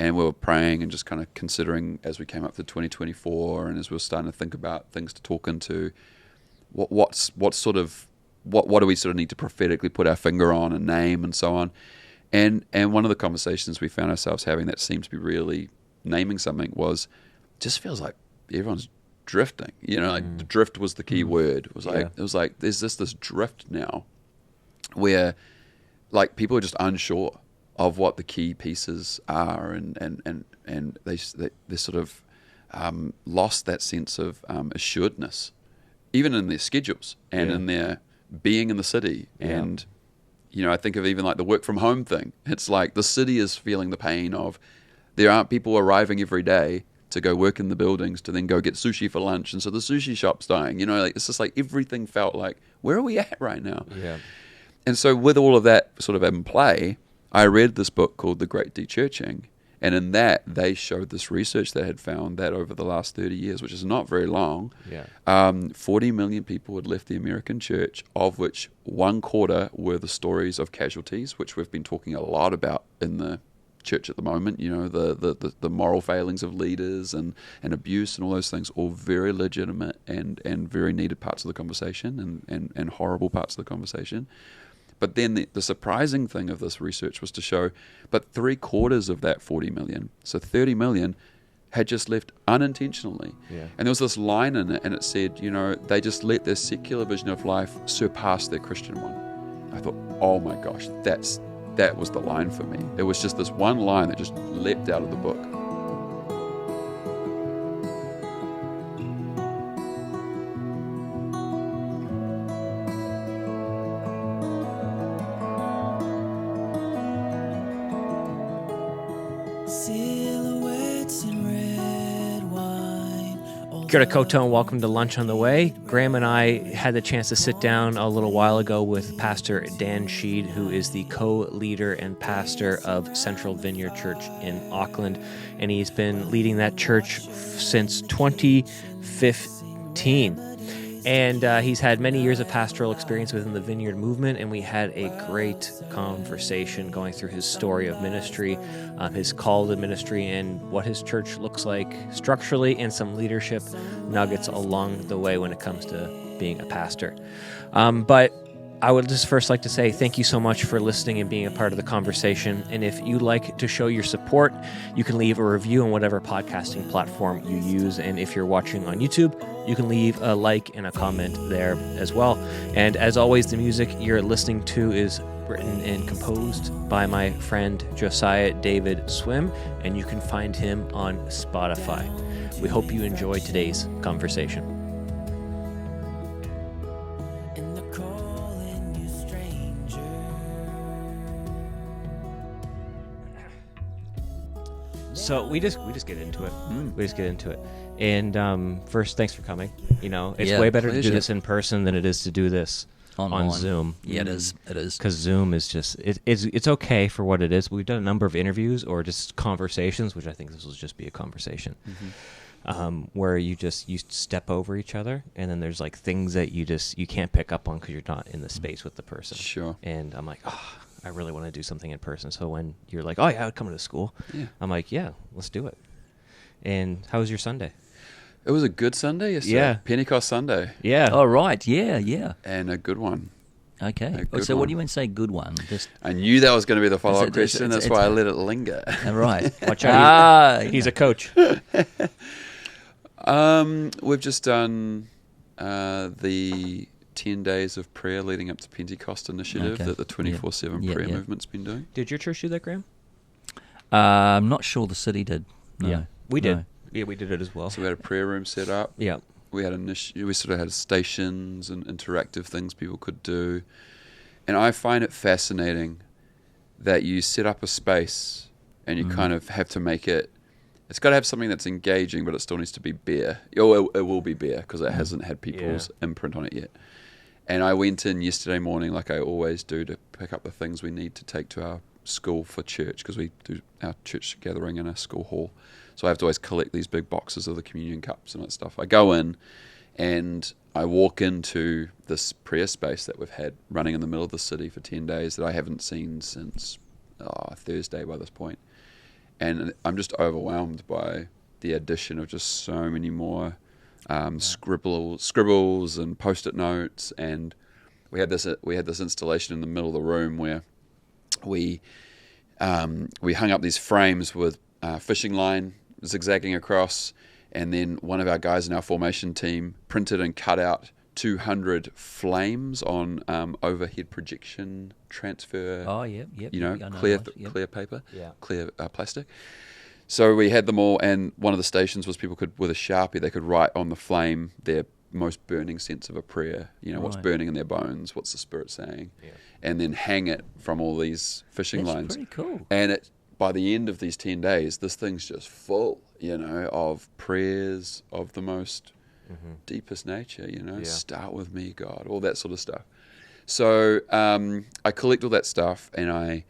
And we were praying and just kind of considering as we came up to 2024 and as we were starting to think about things to talk into, what do we sort of need to prophetically put our finger on and name and so on. And one of the conversations we found ourselves having that seemed to be really naming something was, just feels like everyone's drifting. Like the drift was the key word. It was like there's this drift now where like people are just unsure of what the key pieces are, and they sort of lost that sense of assuredness, even in their schedules and in their being in the city. And I think of even like the work from home thing. It's like the city is feeling the pain of there aren't people arriving every day to go work in the buildings to then go get sushi for lunch, and so the sushi shop's dying. Like it's just like everything felt like, where are we at right now? Yeah. And so with all of that sort of in play, I read this book called The Great Dechurching, and in that they showed this research that had found that over the last 30 years, which is not very long, 40 million people had left the American church, of which 1/4 were the stories of casualties, which we've been talking a lot about in the church at the moment. The moral failings of leaders and abuse and all those things, all very legitimate and very needed parts of the conversation and horrible parts of the conversation. But then the surprising thing of this research was to show, but 3/4 of that 40 million, so 30 million, had just left unintentionally. Yeah. And there was this line in it, and it said, they just let their secular vision of life surpass their Christian one. I thought, oh my gosh, that was the line for me. It was just this one line that just leapt out of the book. Kia ora koutou and welcome to Lunch on the Way. Graeme and I had the chance to sit down a little while ago with Pastor Dan Sheed, who is the co-leader and pastor of Central Vineyard Church in Auckland, and he's been leading that church since 2015. And he's had many years of pastoral experience within the Vineyard movement, and we had a great conversation going through his story of ministry, his call to ministry, and what his church looks like structurally, and some leadership nuggets along the way when it comes to being a pastor. But I would just first like to say thank you so much for listening and being a part of the conversation. And if you'd like to show your support, you can leave a review on whatever podcasting platform you use. And if you're watching on YouTube, you can leave a like and a comment there as well. And as always, the music you're listening to is written and composed by my friend Josiah David Swim, and you can find him on Spotify. We hope you enjoy today's conversation. So we just get into it. We just get into it. And first, thanks for coming. It's way better to do this in person than it is to do this on Zoom. Yeah, it is. It is. Because Zoom is just it's okay for what it is. We've done a number of interviews or just conversations, which I think this will just be a conversation, where you step over each other, and then there's like things that you can't pick up on because you're not in the space with the person. Sure. And I'm like, I really want to do something in person. So when you're like, oh yeah, I would come to school. Yeah. I'm like, yeah, let's do it. And how was your Sunday? It was a good Sunday yesterday. Yeah. Pentecost Sunday. Yeah. Oh, right. Yeah. And a good one. Okay. So what do you mean say good one? I knew that was going to be the follow-up question. That's why I let it linger. Right. Watch out. He's a coach. We've just done the 10 days of prayer leading up to Pentecost initiative that the 24/7 prayer movement's been doing. Did your church do that, Graeme? I'm not sure the city did. No. Yeah, we did. Yeah, we did it as well. So we had a prayer room set up. Yeah. We had we sort of had stations and interactive things people could do. And I find it fascinating that you set up a space and you kind of have to make it's got to have something that's engaging, but it still needs to be bare. It will be bare because it hasn't had people's imprint on it yet. And I went in yesterday morning, like I always do, to pick up the things we need to take to our school for church, because we do our church gathering in a school hall. So I have to always collect these big boxes of the communion cups and that stuff. I go in and I walk into this prayer space that we've had running in the middle of the city for 10 days that I haven't seen since Thursday by this point. And I'm just overwhelmed by the addition of just so many more scribbles and post-it notes. And we had this installation in the middle of the room where we hung up these frames with fishing line zigzagging across, and then one of our guys in our formation team printed and cut out 200 flames on overhead projection transfer. Oh, yep. Clear paper, clear plastic. So we had them all, and one of the stations was people could, with a Sharpie, they could write on the flame their most burning sense of a prayer. What's burning in their bones, what's the Spirit saying, and then hang it from all these fishing lines. That's pretty cool. And by the end of these 10 days, this thing's just full, of prayers of the most deepest nature, start with me, God, all that sort of stuff. So I collect all that stuff and I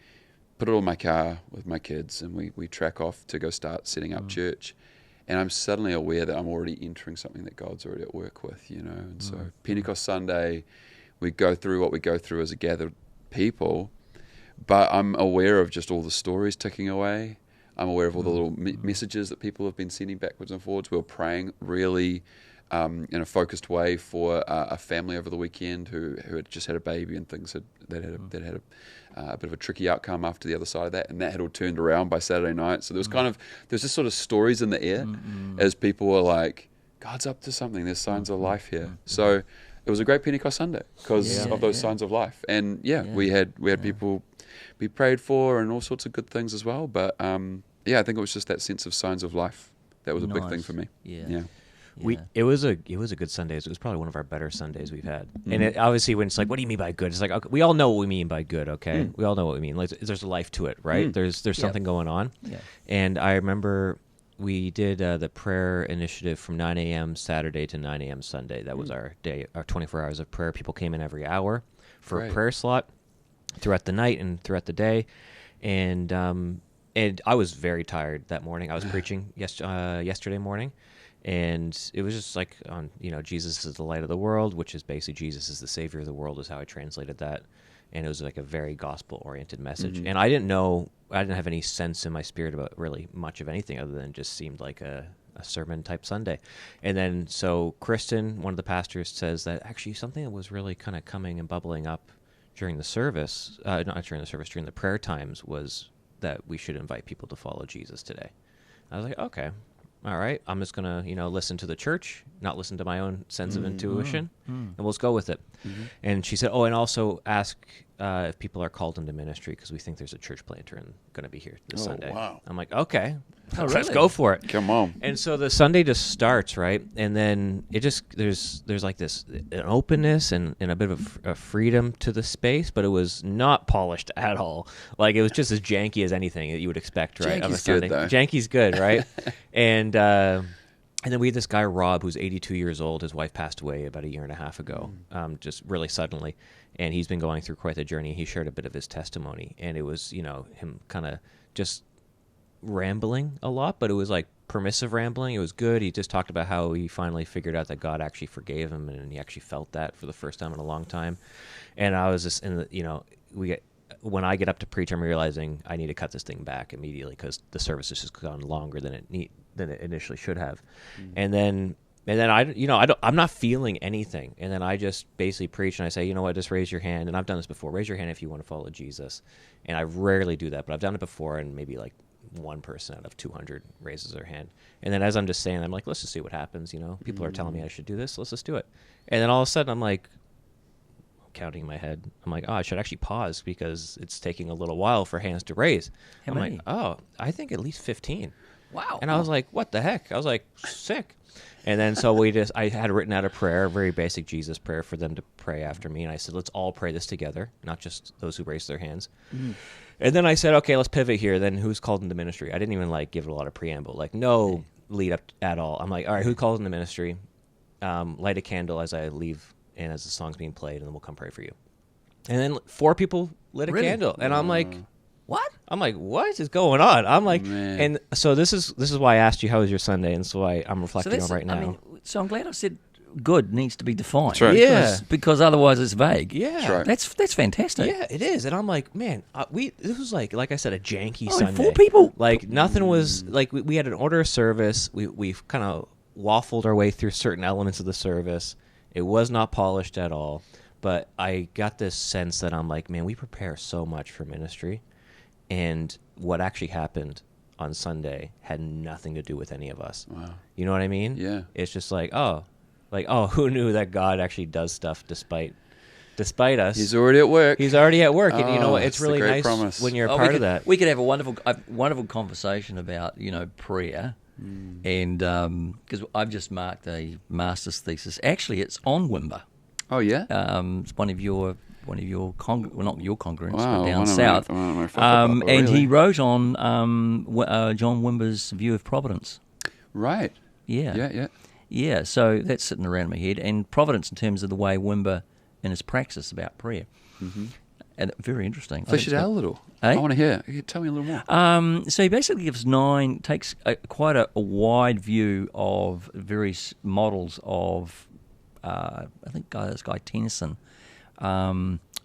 put it all in my car with my kids, and we track off to go start setting up church. And I'm suddenly aware that I'm already entering something that God's already at work with, And so Pentecost Sunday, we go through what we go through as a gathered people, but I'm aware of just all the stories ticking away. I'm aware of all the little messages that people have been sending backwards and forwards. We were praying really in a focused way for a family over the weekend who had just had a baby, and things had a bit of a tricky outcome after the other side of that, and that had all turned around by Saturday night. So there was there's just sort of stories in the air as people were like, God's up to something, there's signs of life here. So it was a great Pentecost Sunday because of those signs of life. And we had people be prayed for and all sorts of good things as well. But I think it was just that sense of signs of life that was a big thing for me. It was a good Sunday. It was probably one of our better Sundays we've had. And it, obviously, when it's like, what do you mean by good? It's like, okay, we all know what we mean by good. Okay, we all know what we mean. Like, there's a life to it, right? There's something going on. Yeah. And I remember we did the prayer initiative from 9 a.m. Saturday to 9 a.m. Sunday. That was our day, our 24 hours of prayer. People came in every hour for a prayer slot throughout the night and throughout the day. And I was very tired that morning. I was preaching yesterday morning. And it was just like on, Jesus is the light of the world, which is basically Jesus is the savior of the world is how I translated that. And it was like a very gospel-oriented message. And I didn't have any sense in my spirit about really much of anything other than just seemed like a sermon-type Sunday. And then so Kristen, one of the pastors, says that actually something that was really kind of coming and bubbling up during the service, during the prayer times, was that we should invite people to follow Jesus today. I was like, okay. All right, I'm just going to, listen to the church, not listen to my own sense of intuition, and we'll just go with it. And she said, and also ask if people are called into ministry because we think there's a church planter going to be here this Sunday. Wow. I'm like, okay, let's go for it. Come on. And so the Sunday just starts, right? And then it just, there's like this, an openness and a bit of a freedom to the space, but it was not polished at all. Like, it was just as janky as anything that you would expect, right? Janky's of a Sunday. Good, though. Janky's good, right? And then we had this guy, Rob, who's 82 years old. His wife passed away about 1.5 years ago, just really suddenly. And he's been going through quite the journey. He shared a bit of his testimony. And it was, him kind of just rambling a lot, but it was like permissive rambling. It was good. He just talked about how he finally figured out that God actually forgave him, and he actually felt that for the first time in a long time. And I was just when I get up to preach, I'm realizing I need to cut this thing back immediately because the service has just gone longer than it initially should have. And then I'm not feeling anything. And then I just basically preach and I say, just raise your hand. And I've done this before. Raise your hand if you want to follow Jesus. And I rarely do that, but I've done it before, and maybe like one person out of 200 raises their hand. And then as I'm just saying, I'm like, let's just see what happens. People are telling me I should do this. Let's just do it. And then all of a sudden I'm like, counting in my head, I'm like, I should actually pause because it's taking a little while for hands to raise. How many? Like, I think at least 15. Wow. And I was like, what the heck? I was like, sick. And then so I had written out a prayer, a very basic Jesus prayer for them to pray after me. And I said, let's all pray this together, not just those who raised their hands. And then I said, okay, let's pivot here. Then who's called into ministry? I didn't even give it a lot of preamble, no lead up at all. I'm like, all right, who called into ministry? Light a candle as I leave and as the song's being played, and then we'll come pray for you. And then 4 people lit a candle. And I'm like, what? I'm like, what is going on? I'm like, Man. and so this is why I asked you, how was your Sunday? And so I'm reflecting on right now. So I'm glad I said good needs to be defined. That's right. Yeah. Because otherwise it's vague. Yeah. That's right. That's fantastic. Yeah, it is. And I'm like, man, this was like I said, a janky Oh, Sunday. 4 people. Like nothing was like we had an order of service. We've kind of waffled our way through certain elements of the service. It was not polished at all. But I got this sense that I'm like, man, we prepare so much for ministry, and what actually happened on Sunday had nothing to do with any of us. Wow. You know what I mean? Yeah. It's just like, who knew that God actually does stuff despite us? He's already at work. He's already at work, and you know Oh, it's it's the really great nice promise. when you're a Oh, part of that. We could have a wonderful conversation about prayer, and because I've just marked a master's thesis. Actually, it's on Wimber. Oh yeah. It's one of your not your congruents, Wow, but down one of south. my favorite, And he really? wrote on John Wimber's view of providence. Right. Yeah. Yeah. So that's sitting around my head, and providence in terms of the way Wimber in his praxis about prayer, and very interesting. Flesh it out a little. Eh? I want to hear. Tell me a little more. So he basically gives takes quite a wide view of various models of, I think this guy Tennyson,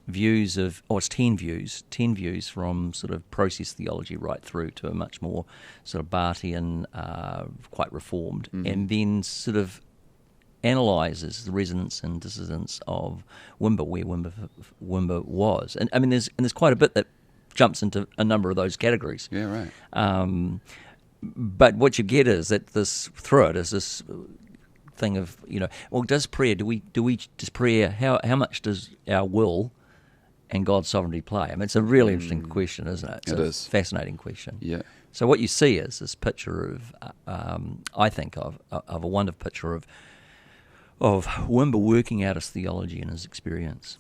views of, it's 10 views from sort of process theology right through to a much more sort of Barthian, quite reformed, and then sort of analyses the resonance and dissonance of Wimber, where Wimber was. And I mean, there's quite a bit that jumps into a number of those categories. Yeah, right. But what you get is that this thing of, does prayer, how much does our will and God's sovereignty play? I mean, it's a really interesting question, isn't it? It is. Fascinating question. Yeah. So what you see is this picture of, I think of a wonderful picture of Wimber working out his theology and his experience.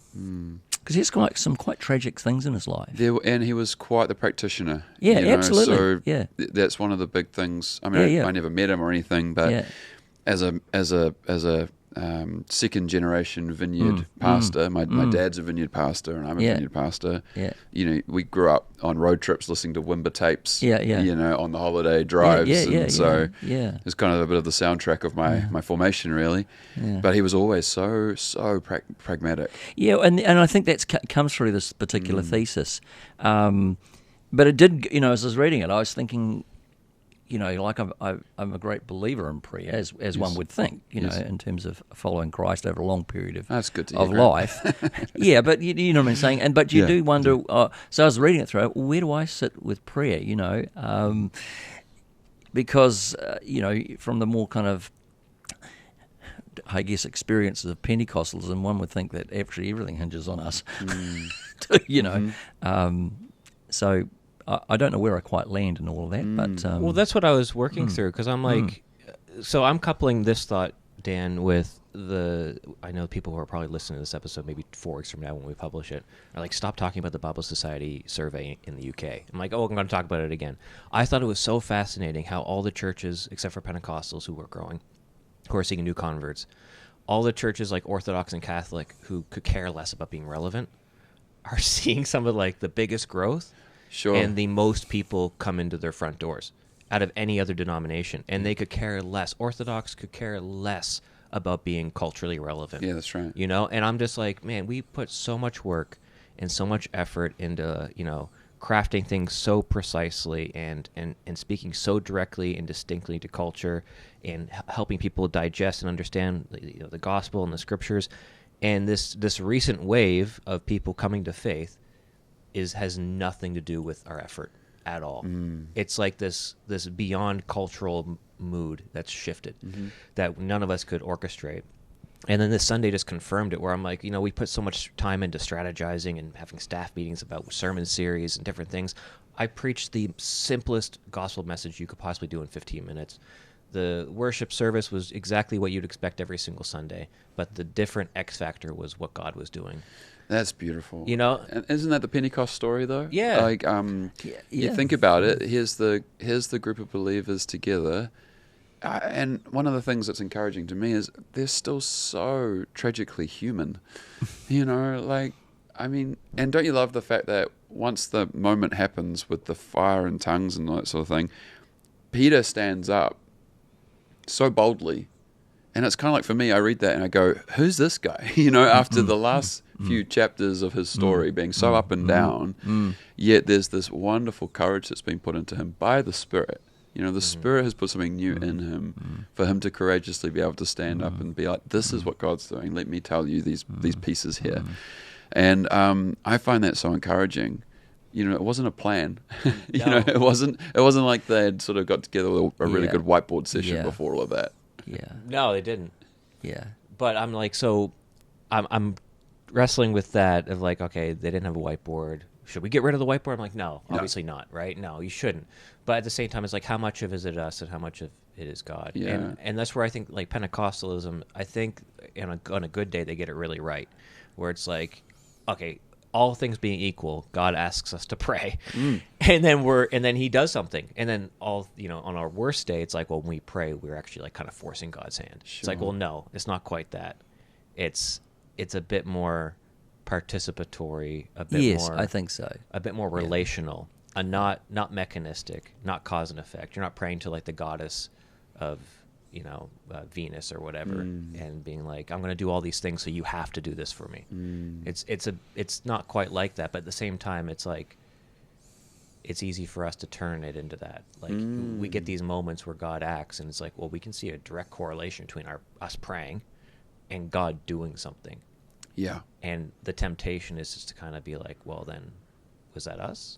Because he's got some quite tragic things in his life. And he was quite the practitioner. Yeah, absolutely. So yeah. That's one of the big things. I mean, I never met him or anything, but as a second generation vineyard pastor, my dad's a vineyard pastor, and I'm a vineyard pastor. Yeah. We grew up on road trips listening to Wimber tapes. Yeah, yeah. On the holiday drives, so yeah. it's kind of a bit of the soundtrack of my formation, really. Yeah. But he was always so pragmatic. Yeah, and I think that comes through this particular thesis. But it did, as I was reading it, I was thinking, like I'm a great believer in prayer, as one would think, in terms of following Christ over a long period of That's good to of hear, life. Yeah, but you know what I'm saying. But you do wonder. So I was reading it through. Where do I sit with prayer? Because from the more kind of, I guess, experiences of Pentecostalism, one would think that actually everything hinges on us. So I don't know where I quite land in all of that, but well, that's what I was working through, because I'm like, so I'm coupling this thought, Dan, with I know people who are probably listening to this episode maybe 4 weeks from now when we publish it are like, stop talking about the Bible Society survey in the UK. I'm like, I'm going to talk about it again. I thought it was so fascinating how all the churches, except for Pentecostals who were growing, who are seeing new converts, all the churches like Orthodox and Catholic who could care less about being relevant are seeing some of like the biggest growth. Sure. And the most people come into their front doors out of any other denomination. And they could care less. Orthodox could care less about being culturally relevant. Yeah, that's right. And I'm just like, man, we put so much work and so much effort into, crafting things so precisely and speaking so directly and distinctly to culture and helping people digest and understand the gospel and the scriptures. And this recent wave of people coming to faith has nothing to do with our effort at all. It's like this beyond cultural mood that's shifted that none of us could orchestrate. And then this Sunday just confirmed it, where I'm like, we put so much time into strategizing and having staff meetings about sermon series and different things. I preached the simplest gospel message you could possibly do in 15 minutes. The worship service was exactly what you'd expect every single Sunday, but the different X factor was what God was doing. That's beautiful. And isn't that the Pentecost story though? Yeah. Like you think about it, here's the group of believers together. And one of the things that's encouraging to me is they're still so tragically human. And don't you love the fact that once the moment happens with the fire and tongues and all that sort of thing, Peter stands up so boldly And it's kind of like, for me, I read that and I go, who's this guy? You know, after the last few chapters of his story being so up and down, yet there's this wonderful courage that's been put into him by the Spirit. You know, the Spirit has put something new in him for him to courageously be able to stand up and be like, this is what God's doing. Let me tell you these pieces here. And I find that so encouraging. You know, it wasn't a plan. You know, it wasn't like they had sort of got together with a really good whiteboard session before all of that. Yeah. No, they didn't. Yeah. But I'm like, so I'm wrestling with that of like, okay, they didn't have a whiteboard. Should we get rid of the whiteboard? I'm like, no, obviously not, right? No, you shouldn't. But at the same time, it's like, how much of it is it us and how much of it is God? Yeah. And that's where I think, like, Pentecostalism, I think on a good day, they get it really right, where it's like, okay, all things being equal, God asks us to pray, and then He does something, and then on our worst day, it's like, well, when we pray, we're actually like kind of forcing God's hand. Sure. It's like, well, no, it's not quite that. It's a bit more participatory, a bit Yes, more. I think so. A bit more relational, and not mechanistic, not cause and effect. You're not praying to like the goddess of Venus or whatever, and being like, I'm going to do all these things, so you have to do this for me. It's not quite like that, but at the same time, it's like it's easy for us to turn it into that. Like we get these moments where God acts, and it's like, well, we can see a direct correlation between us praying and God doing something. Yeah. And the temptation is just to kind of be like, well, then was that us?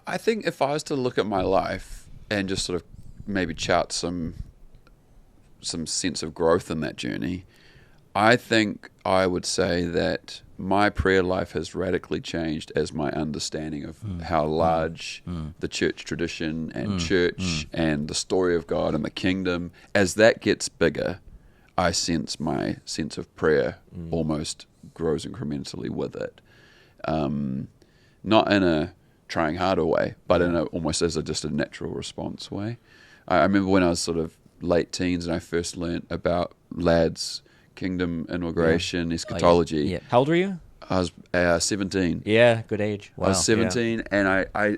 I think if I was to look at my life and just sort of maybe chart some sense of growth in that journey, I think I would say that my prayer life has radically changed as my understanding of how large the church tradition and church and the story of God and the kingdom, as that gets bigger, I sense my sense of prayer almost grows incrementally with it. Not in a trying harder way, but in almost as just a natural response way. I remember when I was sort of late teens and I first learnt about Ladd's kingdom inauguration eschatology. Oh, yeah. How old were you? I was 17. Yeah, good age. Wow. I was 17, and I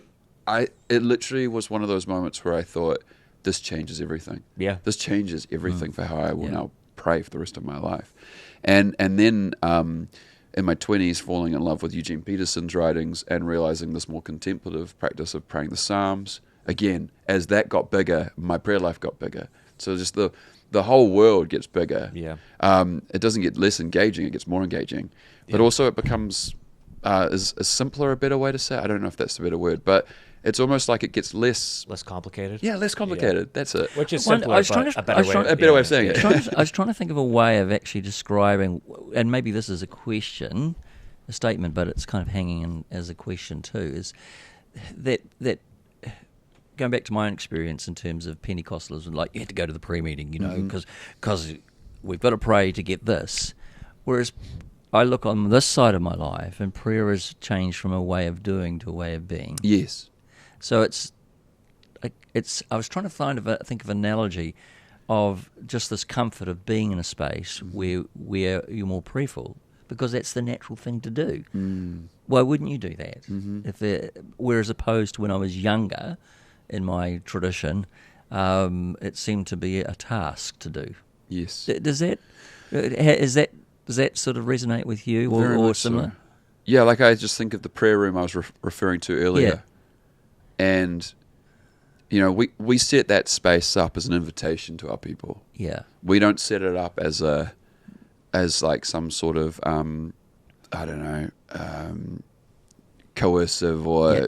it literally was one of those moments where I thought, this changes everything. Yeah. This changes everything for how I will now pray for the rest of my life. And then in my 20s, falling in love with Eugene Peterson's writings and realizing this more contemplative practice of praying the Psalms. Again, as that got bigger, my prayer life got bigger. So just the whole world gets bigger. Yeah. It doesn't get less engaging; it gets more engaging. But also, it becomes is simpler a better way to say it? I don't know if that's the better word, but it's almost like it gets less complicated. Yeah, less complicated. Yeah. That's it. Which is simpler, a better way of saying it. I was trying to think of a way of actually describing, and maybe this is a question, a statement, but it's kind of hanging in as a question too. Is that going back to my own experience in terms of Pentecostalism, like you had to go to the prayer meeting, because we've got to pray to get this. Whereas I look on this side of my life, and prayer has changed from a way of doing to a way of being. Yes. So it's. I was trying to think of an analogy of just this comfort of being in a space where you're more prayerful, because that's the natural thing to do. Why wouldn't you do that? Whereas opposed to when I was younger, in my tradition, it seemed to be a task to do. Yes. Does that sort of resonate with you, or similar? So. Yeah, like I just think of the prayer room I was referring to earlier, and we set that space up as an invitation to our people. Yeah, we don't set it up as like some sort of coercive or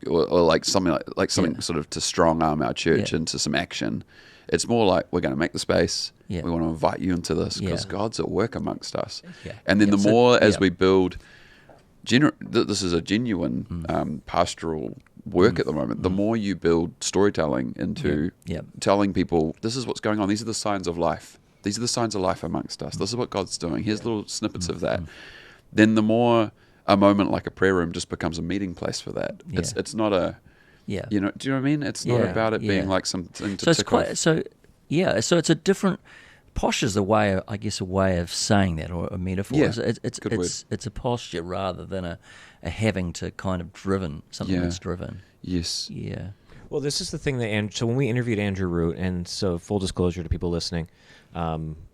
like something like something sort of to strong arm our church into some action. It's more like, we're going to make the space. We want to invite you into this because God's at work amongst us. And then the more as we build, this is a genuine pastoral work at the moment. The more you build storytelling into telling people, this is what's going on. These are the signs of life. These are the signs of life amongst us. This is what God's doing. Here's little snippets of that. Then the more a moment like a prayer room just becomes a meeting place for that. It's not a, do you know what I mean? It's not about it being like something to tick off. So it's a different, posh is a way of saying that, or a metaphor. Yeah, it's a posture rather than a having to kind of something that's driven. Yes. Yeah. Well, this is the thing that so when we interviewed Andrew Root, and so full disclosure to people listening,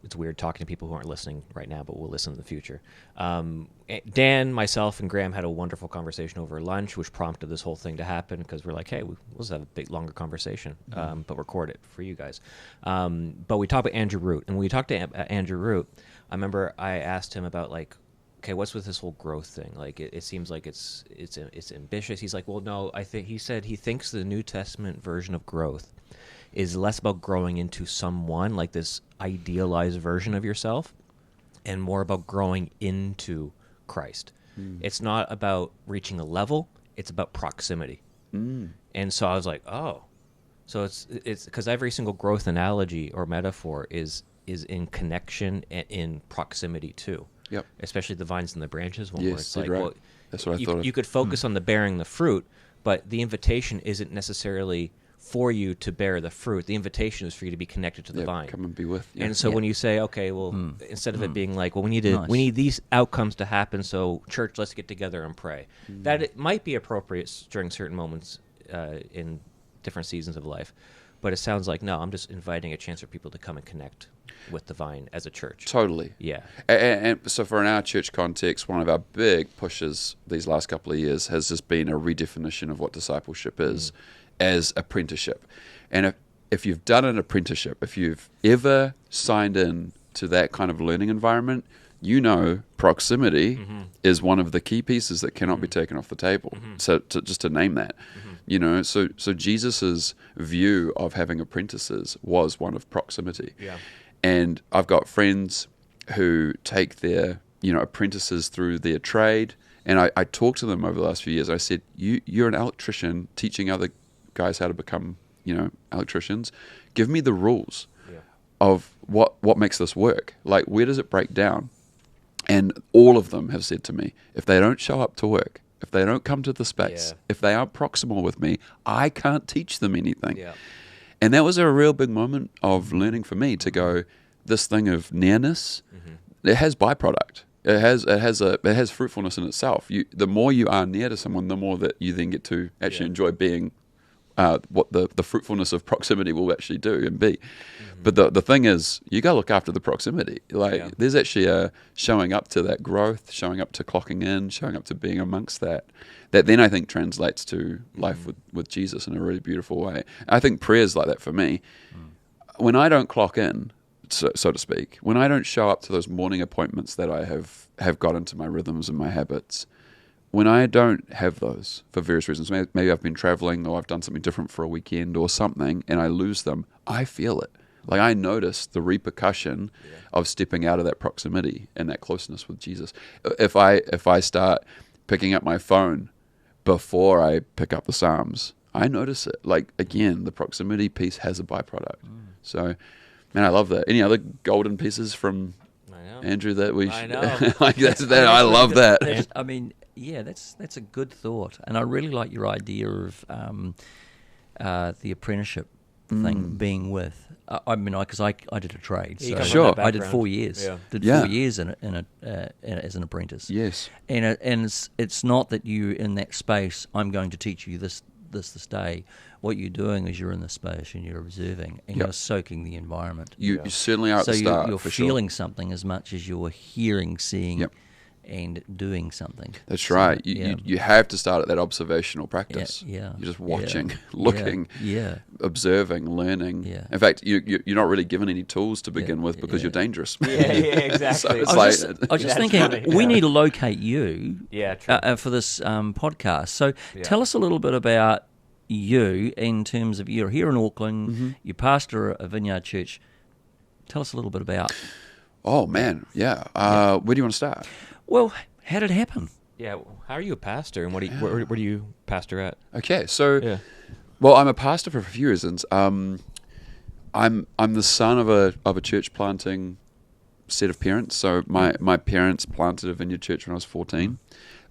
it's weird talking to people who aren't listening right now, but will listen in the future. Dan, myself, and Graeme had a wonderful conversation over lunch, which prompted this whole thing to happen because we're like, hey, let's have a big, longer conversation, but record it for you guys. But we talked about Andrew Root, and when we talked to Andrew Root, I remember I asked him about like, okay, what's with this whole growth thing? Like, it seems like it's ambitious. He's like, well, no, he said he thinks the New Testament version of growth is less about growing into someone, like this idealized version of yourself, and more about growing into Christ. It's not about reaching a level, it's about proximity. And so I was like, oh. So it's because every single growth analogy or metaphor is in connection and in proximity too. Yep. Especially the vines and the branches one, Yes, where it's you're like, right. well, That's what I thought of. you could focus on the bearing the fruit, but the invitation isn't necessarily for you to bear the fruit. The invitation is for you to be connected to the vine. Come and be with. Yeah. And so when you say, okay, well, instead of it being like, well, we need these outcomes to happen, so church, let's get together and pray. That it might be appropriate during certain moments in different seasons of life, but it sounds like, no, I'm just inviting a chance for people to come and connect with the vine as a church. Totally. Yeah. And so for in our church context, one of our big pushes these last couple of years has just been a redefinition of what discipleship is as apprenticeship. And if you've done an apprenticeship, if you've ever signed in to that kind of learning environment, you know proximity is one of the key pieces that cannot be taken off the table. So just to name that. You know, so Jesus's view of having apprentices was one of proximity. Yeah. And I've got friends who take their, apprentices through their trade. And I talked to them over the last few years. I said, you're an electrician teaching other guys how to become, electricians. Give me the rules of what makes this work. Like, where does it break down? And all of them have said to me, if they don't show up to work, if they don't come to the space, if they aren't proximal with me, I can't teach them anything. Yeah. And that was a real big moment of learning for me to go, this thing of nearness, it has byproduct. It has fruitfulness in itself. The more you are near to someone, the more that you then get to actually enjoy being what the fruitfulness of proximity will actually do and be. But the thing is, you got to look after the proximity. There's actually a showing up to that growth, showing up to clocking in, showing up to being amongst that then I think translates to life with Jesus in a really beautiful way. I think prayer's like that for me. When I don't clock in, so to speak, when I don't show up to those morning appointments that I have got into my rhythms and my habits, when I don't have those for various reasons, maybe I've been traveling or I've done something different for a weekend or something, and I lose them, I feel it. Like, I notice the repercussion of stepping out of that proximity and that closeness with Jesus. If I start picking up my phone before I pick up the Psalms, I notice it. Like, again, the proximity piece has a byproduct. So, man, I love that. Any other golden pieces from Andrew that we should? Like, that. I love that. I mean, yeah, that's a good thought, and I really like your idea of the apprenticeship thing, being with. I mean, because I did a trade, so Sure. I did 4 years. Yeah. Did 4 years as an apprentice. Yes, and it's not that you in that space. I'm going to teach you this day. What you're doing is you're in the space and you're observing and you're soaking the environment. You certainly are at the start. You're for feeling sure. something as much as you're hearing, seeing, and doing something. That's right. You have to start at that observational practice. Yeah. You're just watching, looking, observing, learning. Yeah. In fact, you're not really given any tools to begin with because you're dangerous. Yeah, exactly. So it's I was just thinking, funny. we need to locate you true. for this podcast. So tell us a little bit about you in terms of, you're here in Auckland, you pastor a vineyard church. Tell us a little bit about... Oh, man, yeah. Where do you want to start? Well, how did it happen? Yeah, how are you a pastor, and where do you pastor at? Okay, so, well, I'm a pastor for a few reasons. I'm the son of a church planting set of parents. So my parents planted a vineyard church when I was 14.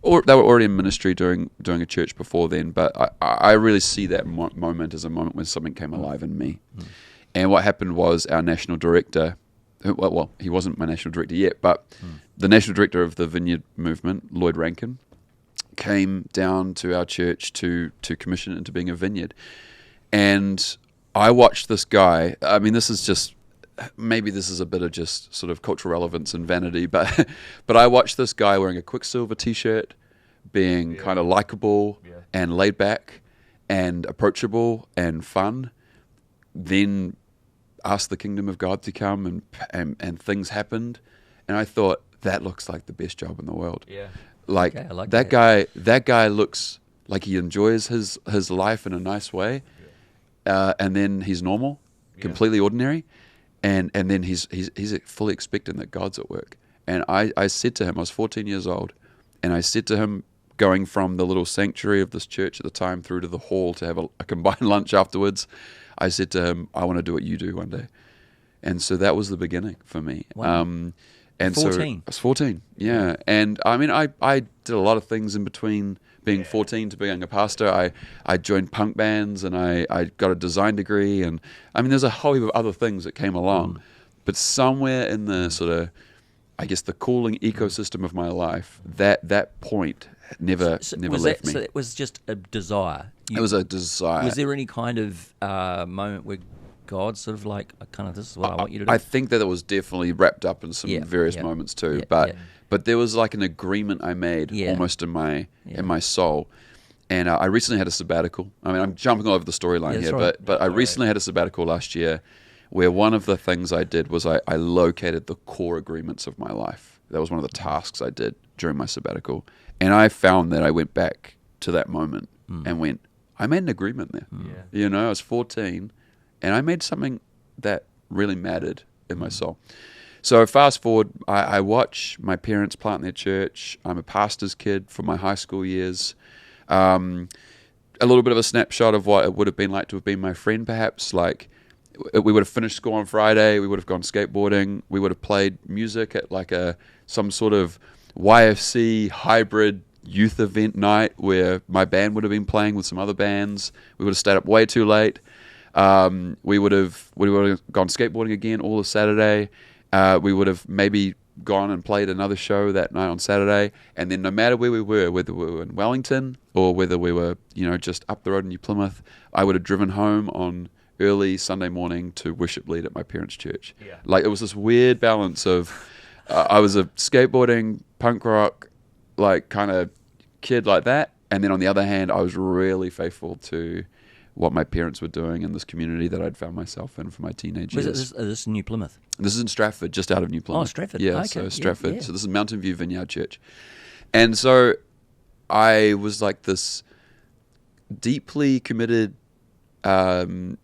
Or they were already in ministry doing a church before then, but I really see that moment as a moment when something came alive in me. And what happened was our national director, well, he wasn't my national director yet, but the national director of the Vineyard movement, Lloyd Rankin, came down to our church to commission it into being a vineyard. And I watched this guy. I mean, maybe this is a bit of just sort of cultural relevance and vanity, but I watched this guy wearing a Quicksilver t-shirt, being kind of likable and laid back and approachable and fun, then asked the kingdom of God to come, and things happened, and I thought, that looks like the best job in the world. Like, I like that guy looks like he enjoys his life in a nice way, and then he's normal, completely ordinary, and then he's fully expectant that God's at work. And I said to him, I was 14 years old, and I said to him, going from the little sanctuary of this church at the time through to the hall to have a combined lunch afterwards, I said to him, I want to do what you do one day. And so that was the beginning for me. Wow. And 14? So I was 14, yeah. And I mean, I did a lot of things in between being 14 to being a pastor. I joined punk bands, and I got a design degree, and I mean, there's a whole heap of other things that came along. But somewhere in the sort of, I guess, the calling ecosystem of my life, that point never left me. So it was just a desire. It was a desire. Was there any kind of moment where God sort of like, this is what I want you to do? I think that it was definitely wrapped up in some various moments too. But there was like an agreement I made almost in my soul. And I recently had a sabbatical. I mean, I'm jumping all over the storyline here, right. but I recently had a sabbatical last year, where one of the things I did was I located the core agreements of my life. That was one of the tasks I did during my sabbatical. And I found that I went back to that moment and went, I made an agreement there. You know, I was 14, and I made something that really mattered in my soul. So fast forward, I watch my parents plant their church. I'm a pastor's kid from my high school years. A little bit of a snapshot of what it would have been like to have been my friend, perhaps. Like, we would have finished school on Friday. We would have gone skateboarding. We would have played music at like some sort of YFC hybrid youth event night where my band would have been playing with some other bands. We would have stayed up way too late. We would have gone skateboarding again all of Saturday. We would have maybe gone and played another show that night on Saturday. And then no matter where we were, whether we were in Wellington or whether we were, just up the road in New Plymouth, I would have driven home on early Sunday morning to worship lead at my parents' church. Like, it was this weird balance of I was a skateboarding, punk rock, like, kind of kid like that. And then on the other hand, I was really faithful to what my parents were doing in this community that I'd found myself in for my teenage years. This is New Plymouth? This is in Stratford, just out of New Plymouth. Oh, Stratford. Yeah, okay. so Stratford. Yeah. So this is Mountain View Vineyard Church. And so I was like this deeply committed, sort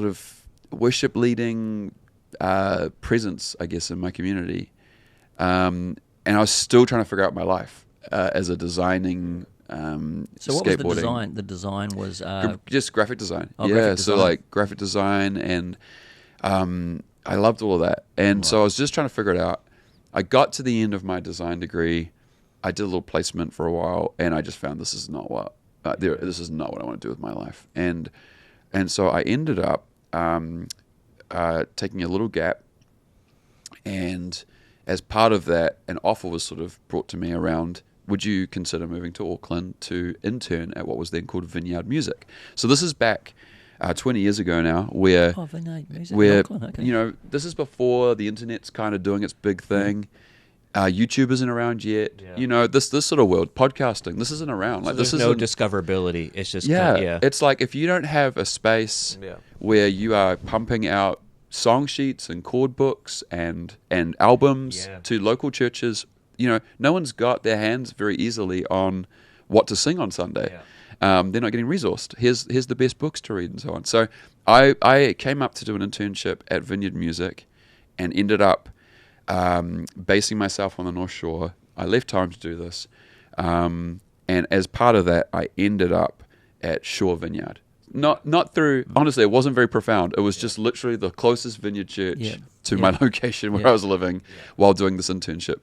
of worship leading presence, I guess, in my community. And I was still trying to figure out my life as a designing So what skateboarding. was the design? The design was just graphic design. Oh, yeah, graphic so design. like graphic design, and I loved all of that. And so I was just trying to figure it out. I got to the end of my design degree. I did a little placement for a while, and I just found this is not what I want to do with my life. And so I ended up taking a little gap, and as part of that, an offer was sort of brought to me around, would you consider moving to Auckland to intern at what was then called Vineyard Music? So this is back 20 years ago now, where Vineyard Music in Auckland, okay. This is before the internet's kind of doing its big thing. YouTube isn't around yet. Yeah. This sort of world, podcasting, this isn't around. So Like, there's this no isn't discoverability. It's just It's like if you don't have a space where you are pumping out song sheets and chord books and albums to local churches, no one's got their hands very easily on what to sing on Sunday. They're not getting resourced. Here's the best books to read and so on. So I came up to do an internship at Vineyard Music and ended up basing myself on the North Shore. I left home to do this. And as part of that, I ended up at Shore Vineyard. Not through, honestly, it wasn't very profound. It was just literally the closest vineyard church to my location where I was living while doing this internship.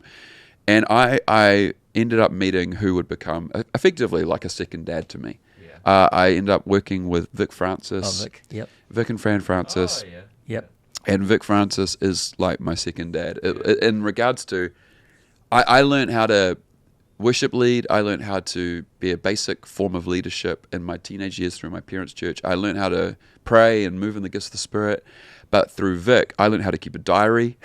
And I ended up meeting who would become effectively like a second dad to me. I ended up working with Vic Francis. Oh, Vic. Yep. Vic and Fran Francis. Oh, yeah. Yep. And Vic Francis is like my second dad. In regards to, I learned how to worship lead. I learned how to be a basic form of leadership in my teenage years through my parents' church. I learned how to pray and move in the gifts of the Spirit. But through Vic, I learned how to keep a diary.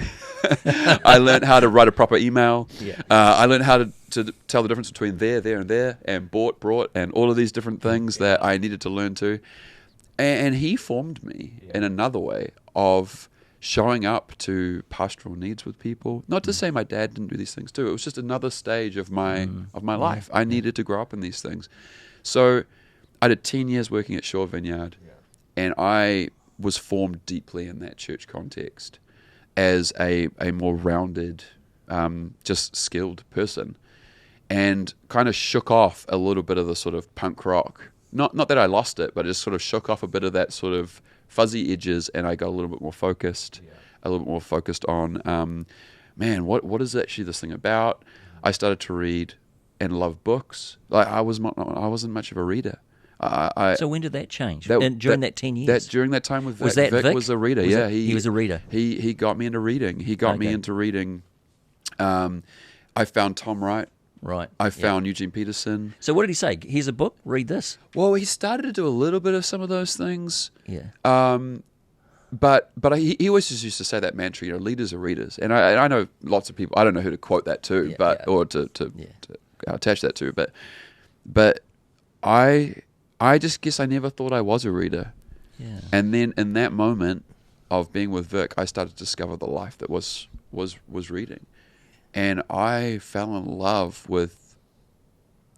I learned how to write a proper email. Yeah. I learned how to tell the difference between there, and there, and brought, and all of these different things that I needed to learn to. And he formed me in another way of showing up to pastoral needs with people. Not to say my dad didn't do these things too. It was just another stage of my life. I needed to grow up in these things. So I did 10 years working at Shore Vineyard, and I was formed deeply in that church context as a more rounded, just skilled person, and kind of shook off a little bit of the sort of punk rock. Not that I lost it, but it just sort of shook off a bit of that sort of fuzzy edges, and I got a little bit more focused, on, man, what is actually this thing about? I started to read and love books. Like I wasn't much of a reader. So when did that change? During that 10 years? During that time with Vic. Was that Vic? Was a reader. He was a reader. He got me into reading. He got me into reading. I found Tom Wright. Right. I found Eugene Peterson. So what did he say? Here's a book. Read this. Well, he started to do a little bit of some of those things. Yeah. But he always just used to say that mantra, leaders are readers. And I know lots of people. I don't know who to quote that to, or to attach that to. But I just guess I never thought I was a reader. Yeah. And then in that moment of being with Vic, I started to discover the life that was reading. And I fell in love with,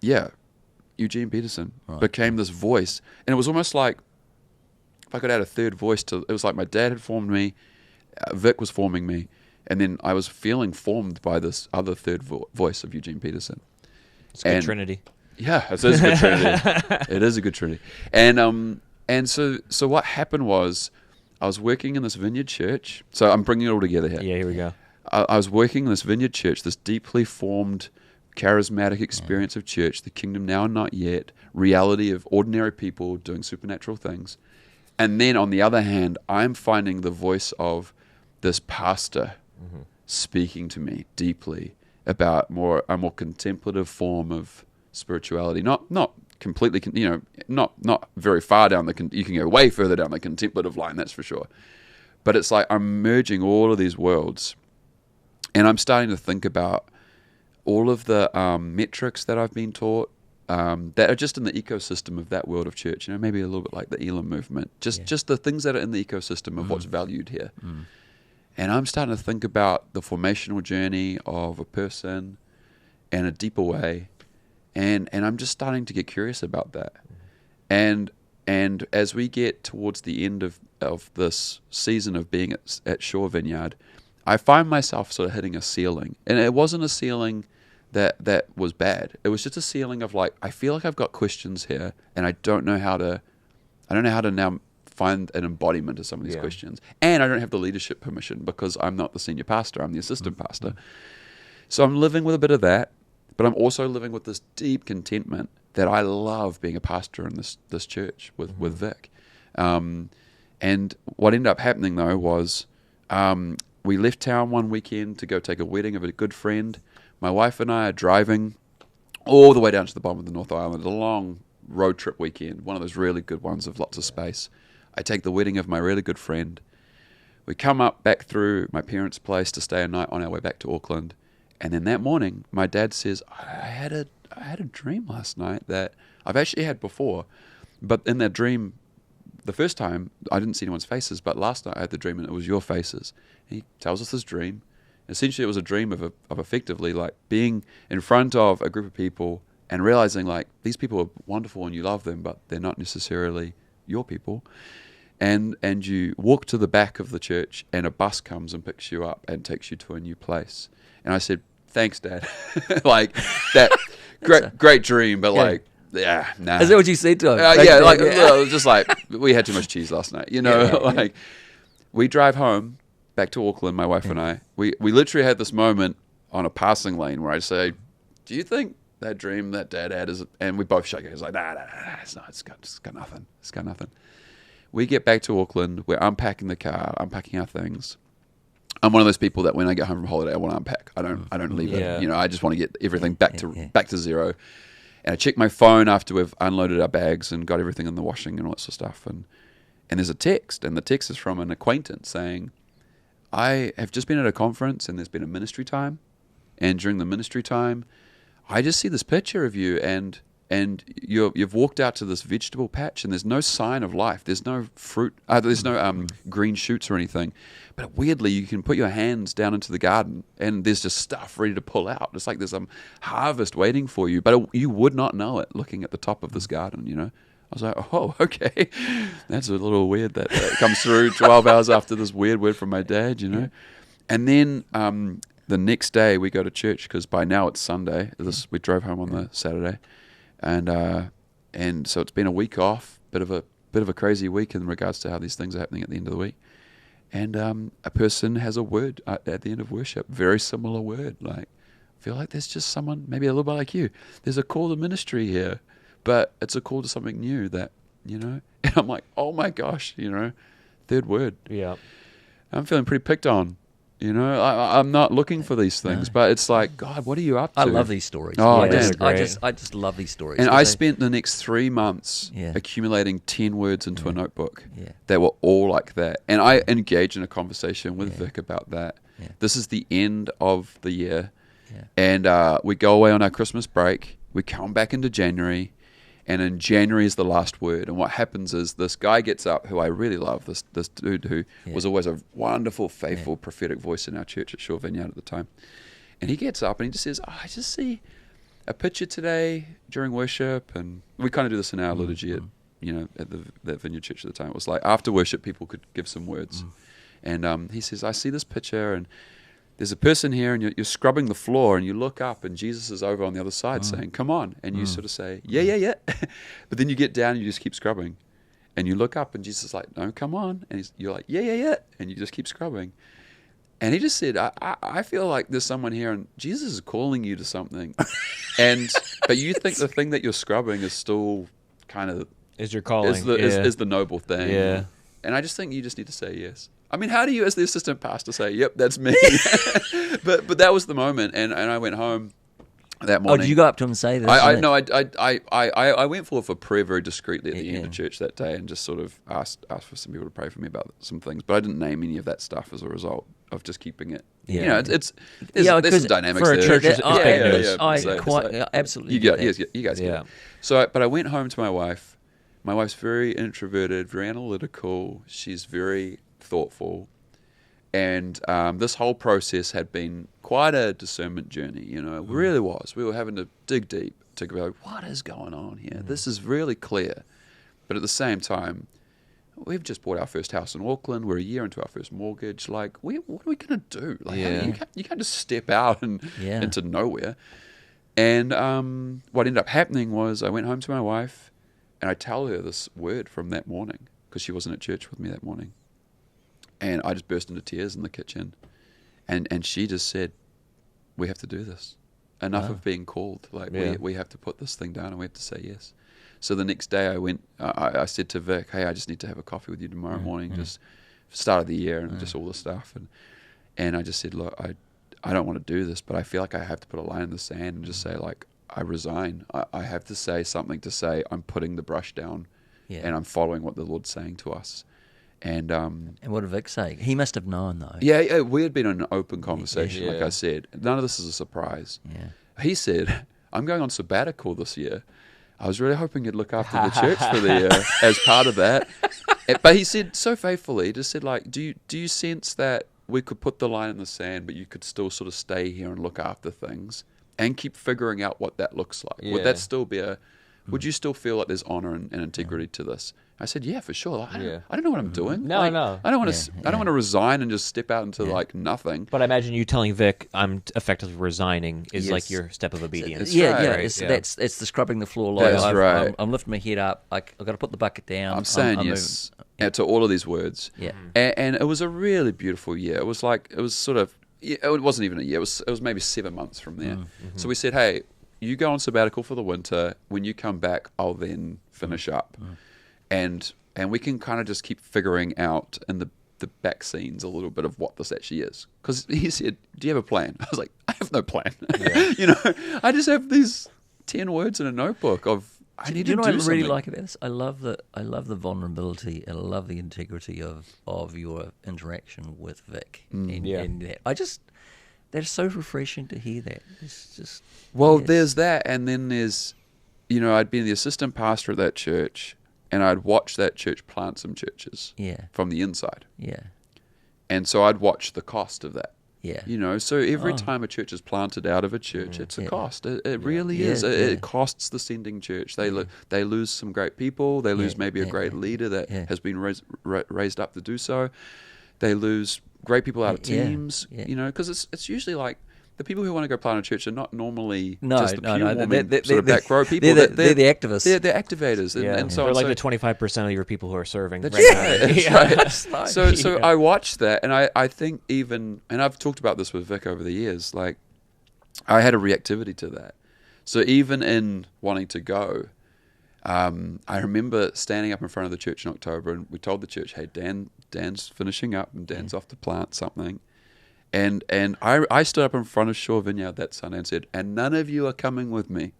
Eugene Peterson. Right. Became this voice. And it was almost like, if I could add a third voice it was like my dad had formed me, Vic was forming me, and then I was feeling formed by this other third voice of Eugene Peterson. It's a good trinity. Yeah, it is a good trinity. It is a good trinity. And so what happened was, I was working in this vineyard church. So I'm bringing it all together here. Yeah, here we go. I was working in this vineyard church, this deeply formed, charismatic experience of church, the kingdom now and not yet, reality of ordinary people doing supernatural things. And then on the other hand, I'm finding the voice of this pastor speaking to me deeply about a more contemplative form of spirituality. Not completely, not very far down you can go way further down the contemplative line, that's for sure. But it's like I'm merging all of these worlds. And I'm starting to think about all of the metrics that I've been taught that are just in the ecosystem of that world of church. Maybe a little bit like the Elam movement. Just the things that are in the ecosystem of what's valued here. And I'm starting to think about the formational journey of a person in a deeper way. And I'm just starting to get curious about that. And as we get towards the end of this season of being at Shore Vineyard, I find myself sort of hitting a ceiling. And it wasn't a ceiling that was bad. It was just a ceiling of like, I feel like I've got questions here, and I don't know how to now find an embodiment of some of these questions. And I don't have the leadership permission because I'm not the senior pastor, I'm the assistant pastor. So I'm living with a bit of that, but I'm also living with this deep contentment that I love being a pastor in this church with Vic. And what ended up happening though was we left town one weekend to go take a wedding of a good friend. My wife and I are driving all the way down to the bottom of the North Island, a long road trip weekend, one of those really good ones of lots of space. I take the wedding of my really good friend. We come up back through my parents' place to stay a night on our way back to Auckland. And then that morning, my dad says, I had a dream last night that I've actually had before. But in that dream, the first time, I didn't see anyone's faces, but last night I had the dream and it was your faces. And he tells us this dream. Essentially, it was a dream of effectively like being in front of a group of people and realizing like these people are wonderful and you love them, but they're not necessarily your people. And you walk to the back of the church and a bus comes and picks you up and takes you to a new place. And I said, thanks, Dad. Like that great dream, but like, yeah, nah. Is that what you said to him? It was just like, we had too much cheese last night, like we drive home back to Auckland, my wife and I, we literally had this moment on a passing lane where I say, do you think that dream that Dad had is, and we both shake it. It's like, nah, it's not, it's got nothing. We get back to Auckland, we're unpacking the car, unpacking our things. I'm one of those people that when I get home from holiday, I want to unpack. I don't leave Yeah. it. You know, I just want to get everything back to zero. And I check my phone after we've unloaded our bags and got everything in the washing and all that sort of stuff. And there's a text, and the text is from an acquaintance saying, I have just been at a conference and there's been a ministry time. And during the ministry time, I just see this picture of you and you've walked out to this vegetable patch and there's no sign of life. There's no fruit. There's no green shoots or anything. But weirdly, you can put your hands down into the garden and there's just stuff ready to pull out. It's like there's some harvest waiting for you. But you would not know it looking at the top of this garden, you know. I was like, oh, okay. That's a little weird that comes through 12 hours after this weird word from my dad, you know. And then the next day we go to church because by now it's Sunday. We drove home on the Saturday. And so it's been a week off, bit of a crazy week in regards to how these things are happening at the end of the week. And a person has a word at the end of worship, very similar word. Like, I feel like there's just someone, maybe a little bit like you. There's a call to ministry here, but it's a call to something new that, you know. And I'm like, oh my gosh, you know, third word. Yeah. I'm feeling pretty picked on. You know, I'm not looking for these things, but it's like, God, what are you up to? I love these stories. Oh, I yeah. just love these stories. And I spent the next 3 months Yeah. accumulating 10 words into a notebook Yeah. that were all like that. And I engaged in a conversation with Vic about that. Yeah. This is the end of the year. Yeah. And we go away on our Christmas break. We come back into January. And in January is the last word. And what happens is this guy gets up, who I really love, this dude who was always a wonderful, faithful, prophetic voice in our church at Central Vineyard at the time. And he gets up and he just says, I just see a picture today during worship. And we kind of do this in our liturgy at the Vineyard Church at the time. It was like after worship, people could give some words. And he says, I see this picture and there's a person here and you're scrubbing the floor and you look up and Jesus is over on the other side saying, come on. And you sort of say, yeah. But then you get down and you just keep scrubbing. And you look up and Jesus is like, no, come on. And you're like, yeah. And you just keep scrubbing. And he just said, I feel like there's someone here and Jesus is calling you to something. But you think the thing that you're scrubbing is still kind of... Is your calling. Is the noble thing. Yeah. And I just think you just need to say yes. I mean, how do you, as the assistant pastor, say, "Yep, that's me"? but that was the moment, and I went home that morning. Oh, did you go up to him and say this? I went forward for prayer very discreetly at the end of church that day, and just sort of asked for some people to pray for me about some things. But I didn't name any of that stuff as a result of just keeping it. Yeah. You know, there's some dynamics for a there. church, it's big news. Absolutely. You guys get it. So, but I went home to my wife. My wife's very introverted, very analytical. She's very thoughtful, and this whole process had been quite a discernment journey. You know, it really was. We were having to dig deep to go, what is going on here? This is really clear. But at the same time, we've just bought our first house in Auckland. We're a year into our first mortgage. Like, what are we going to do? Like, you can't just step out into nowhere. And what ended up happening was I went home to my wife and I tell her this word from that morning because she wasn't at church with me that morning. And I just burst into tears in the kitchen. And she just said, we have to do this. Enough of being called. Like, we have to put this thing down and we have to say yes. So the next day I went, I said to Vic, hey, I just need to have a coffee with you tomorrow morning, just start of the year and just all this stuff. And I just said, look, I don't want to do this, but I feel like I have to put a line in the sand and just say, like, I resign. I have to say something to say I'm putting the brush down and I'm following what the Lord's saying to us. And what did Vic say? He must have known, though. Yeah, we had been in an open conversation, like I said. None of this is a surprise. Yeah. He said, I'm going on sabbatical this year. I was really hoping you'd look after the church for the year as part of that. But he said so faithfully, just said, like, do you sense that we could put the line in the sand, but you could still sort of stay here and look after things and keep figuring out what that looks like? Yeah. Would that still be would you still feel like there's honor and integrity to this? I said, yeah, for sure. Like, I don't know what I'm doing. No. I don't want to. I don't want to resign and just step out into like nothing. But I imagine you telling Vic I'm effectively resigning is like your step of obedience. It's the scrubbing the floor. Like, That's right. I'm lifting my head up. I've got to put the bucket down. I'm saying yes to all of these words. Yeah. And it was a really beautiful year. It was sort of. It wasn't even a year. It was maybe 7 months from there. Mm-hmm. So we said, hey, you go on sabbatical for the winter. When you come back, I'll then finish up. And we can kind of just keep figuring out in the the back scenes a little bit of what this actually is. Because he said, "Do you have a plan?" I was like, "I have no plan. You know, I just have these 10 words in a notebook of I need to do something." You know what I really like about this? I love the vulnerability and I love the integrity of your interaction with Vic. And that. That's so refreshing to hear that. It's just there's that, and then there's, you know, I'd been the assistant pastor at that church, and I'd watched that church plant some churches from the inside. Yeah. And so I'd watch the cost of that. Yeah. You know, so every time a church is planted out of a church, it's a cost. It really is. It costs the sending church. They lose some great people. They lose maybe a great leader that has been raised up to do so. They lose great people out of teams, you know, because it's usually like the people who want to go plant a church are not normally just the pew-warming sort of back row people. They're the activists. They're activators. And so they're like the 25% of your people who are serving. That's right. So I watched that, and I think even, and I've talked about this with Vic over the years, like I had a reactivity to that. So even in wanting to go, I remember standing up in front of the church in October, and we told the church, "Hey, Dan's finishing up, and Dan's off to plant something." And I stood up in front of Shore Vineyard that Sunday and said, "And none of you are coming with me,"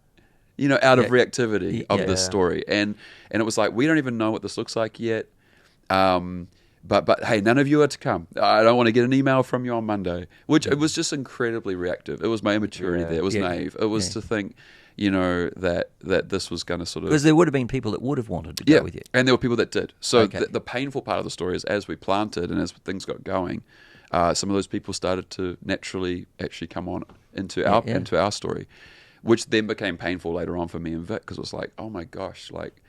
you know, out of reactivity of this story. And it was like, we don't even know what this looks like yet. But hey, none of you are to come. I don't want to get an email from you on Monday, which it was just incredibly reactive. It was my immaturity there. It was naive. It was to think, you know, that this was going to sort of... Because there would have been people that would have wanted to go with you. And there were people that did. So the painful part of the story is as we planted and as things got going, some of those people started to naturally actually come on into our story, which then became painful later on for me and Vic, because it was like, oh my gosh, like,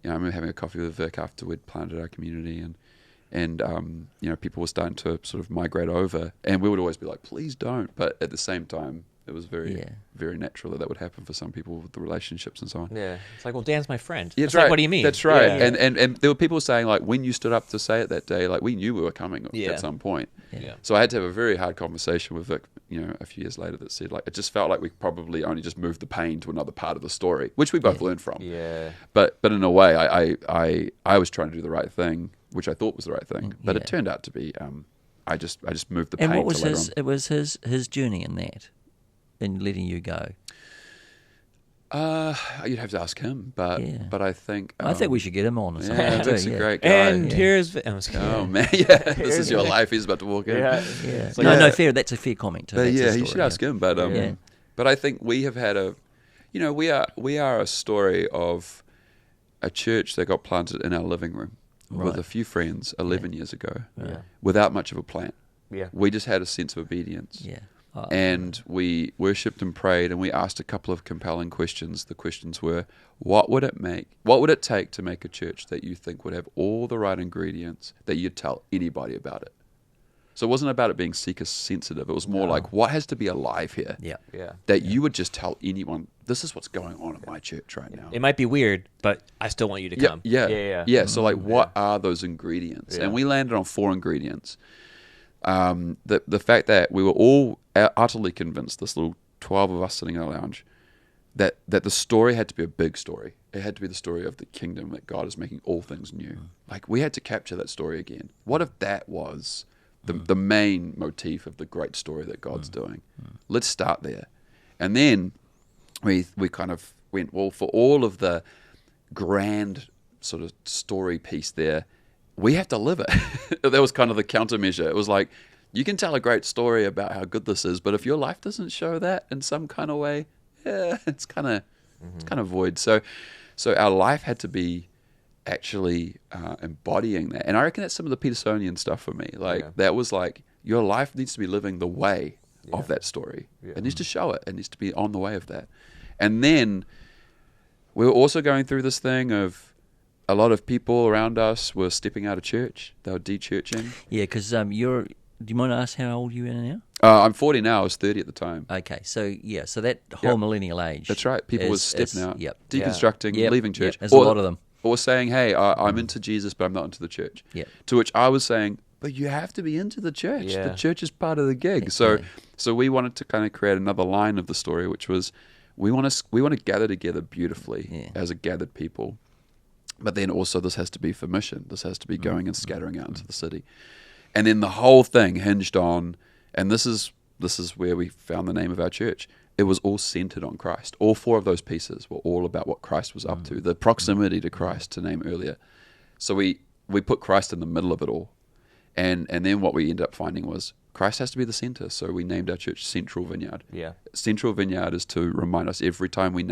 you know, I remember having a coffee with Vic after we'd planted our community, and you know, people were starting to sort of migrate over, and we would always be like, please don't, but at the same time, it was very natural that would happen for some people with the relationships and so on. Yeah, it's like, well, Dan's my friend. Yeah, that's right. Like, what do you mean? That's right. Yeah. And there were people saying, like, when you stood up to say it that day, like, we knew we were coming at some point. Yeah. So I had to have a very hard conversation with Vic, you know, a few years later that said, like, it just felt like we probably only just moved the pain to another part of the story, which we both learned from. Yeah. But in a way, I was trying to do the right thing, which I thought was the right thing, but it turned out to be, I just moved the pain. And what was to later on. It was his journey in that, in letting you go. You'd have to ask him, but I think we should get him on. Or something Vic's a great guy. And here's oh man, this is your life. He's about to walk in. No, fair. That's a fair comment too. But you should ask him. But I think we have had we are a story of a church that got planted in our living room with a few friends 11 years ago, without much of a plan. Yeah, we just had a sense of obedience. Yeah. And we worshipped and prayed, and we asked a couple of compelling questions. The questions were, what would it take to make a church that you think would have all the right ingredients that you'd tell anybody about it? So it wasn't about it being seeker sensitive. It was more like, what has to be alive here? That you would just tell anyone, this is what's going on at my church right now. It might be weird, but I still want you to come. Yeah. So like, what are those ingredients? And we landed on 4 ingredients. The fact that we were all utterly convinced, this little 12 of us sitting in a lounge, that the story had to be a big story. It had to be the story of the kingdom, that God is making all things new. Like, we had to capture that story again. What if that was the main motif of the great story that God's doing? Let's start there. And then we kind of went, well, for all of the grand sort of story piece there, we have to live it. That was kind of the countermeasure. It was like, you can tell a great story about how good this is, but if your life doesn't show that in some kind of way, it's kind of void. So our life had to be actually embodying that. And I reckon that's some of the Petersonian stuff for me. Like, that was like, your life needs to be living the way of that story. It needs to show it. It needs to be on the way of that. And then we were also going through this thing of, a lot of people around us were stepping out of church. They were de-churching. Yeah, because do you mind to ask how old you are now? I'm 40 now. I was 30 at the time. Okay, so that whole millennial age. That's right. People were stepping out, deconstructing, leaving church. There's a lot of them. Or saying, hey, I'm into Jesus, but I'm not into the church. To which I was saying, but you have to be into the church. The church is part of the gig. So we wanted to kind of create another line of the story, which was, we want to gather together beautifully as a gathered people. But then also this has to be for mission. This has to be going and scattering out into the city. And then the whole thing hinged on, and this is where we found the name of our church. It was all centered on Christ. All 4 of those pieces were all about what Christ was up to, the proximity to Christ, to name earlier. So we put Christ in the middle of it all. And then what we ended up finding was Christ has to be the center. So we named our church Central Vineyard. Yeah. Central Vineyard is to remind us every time we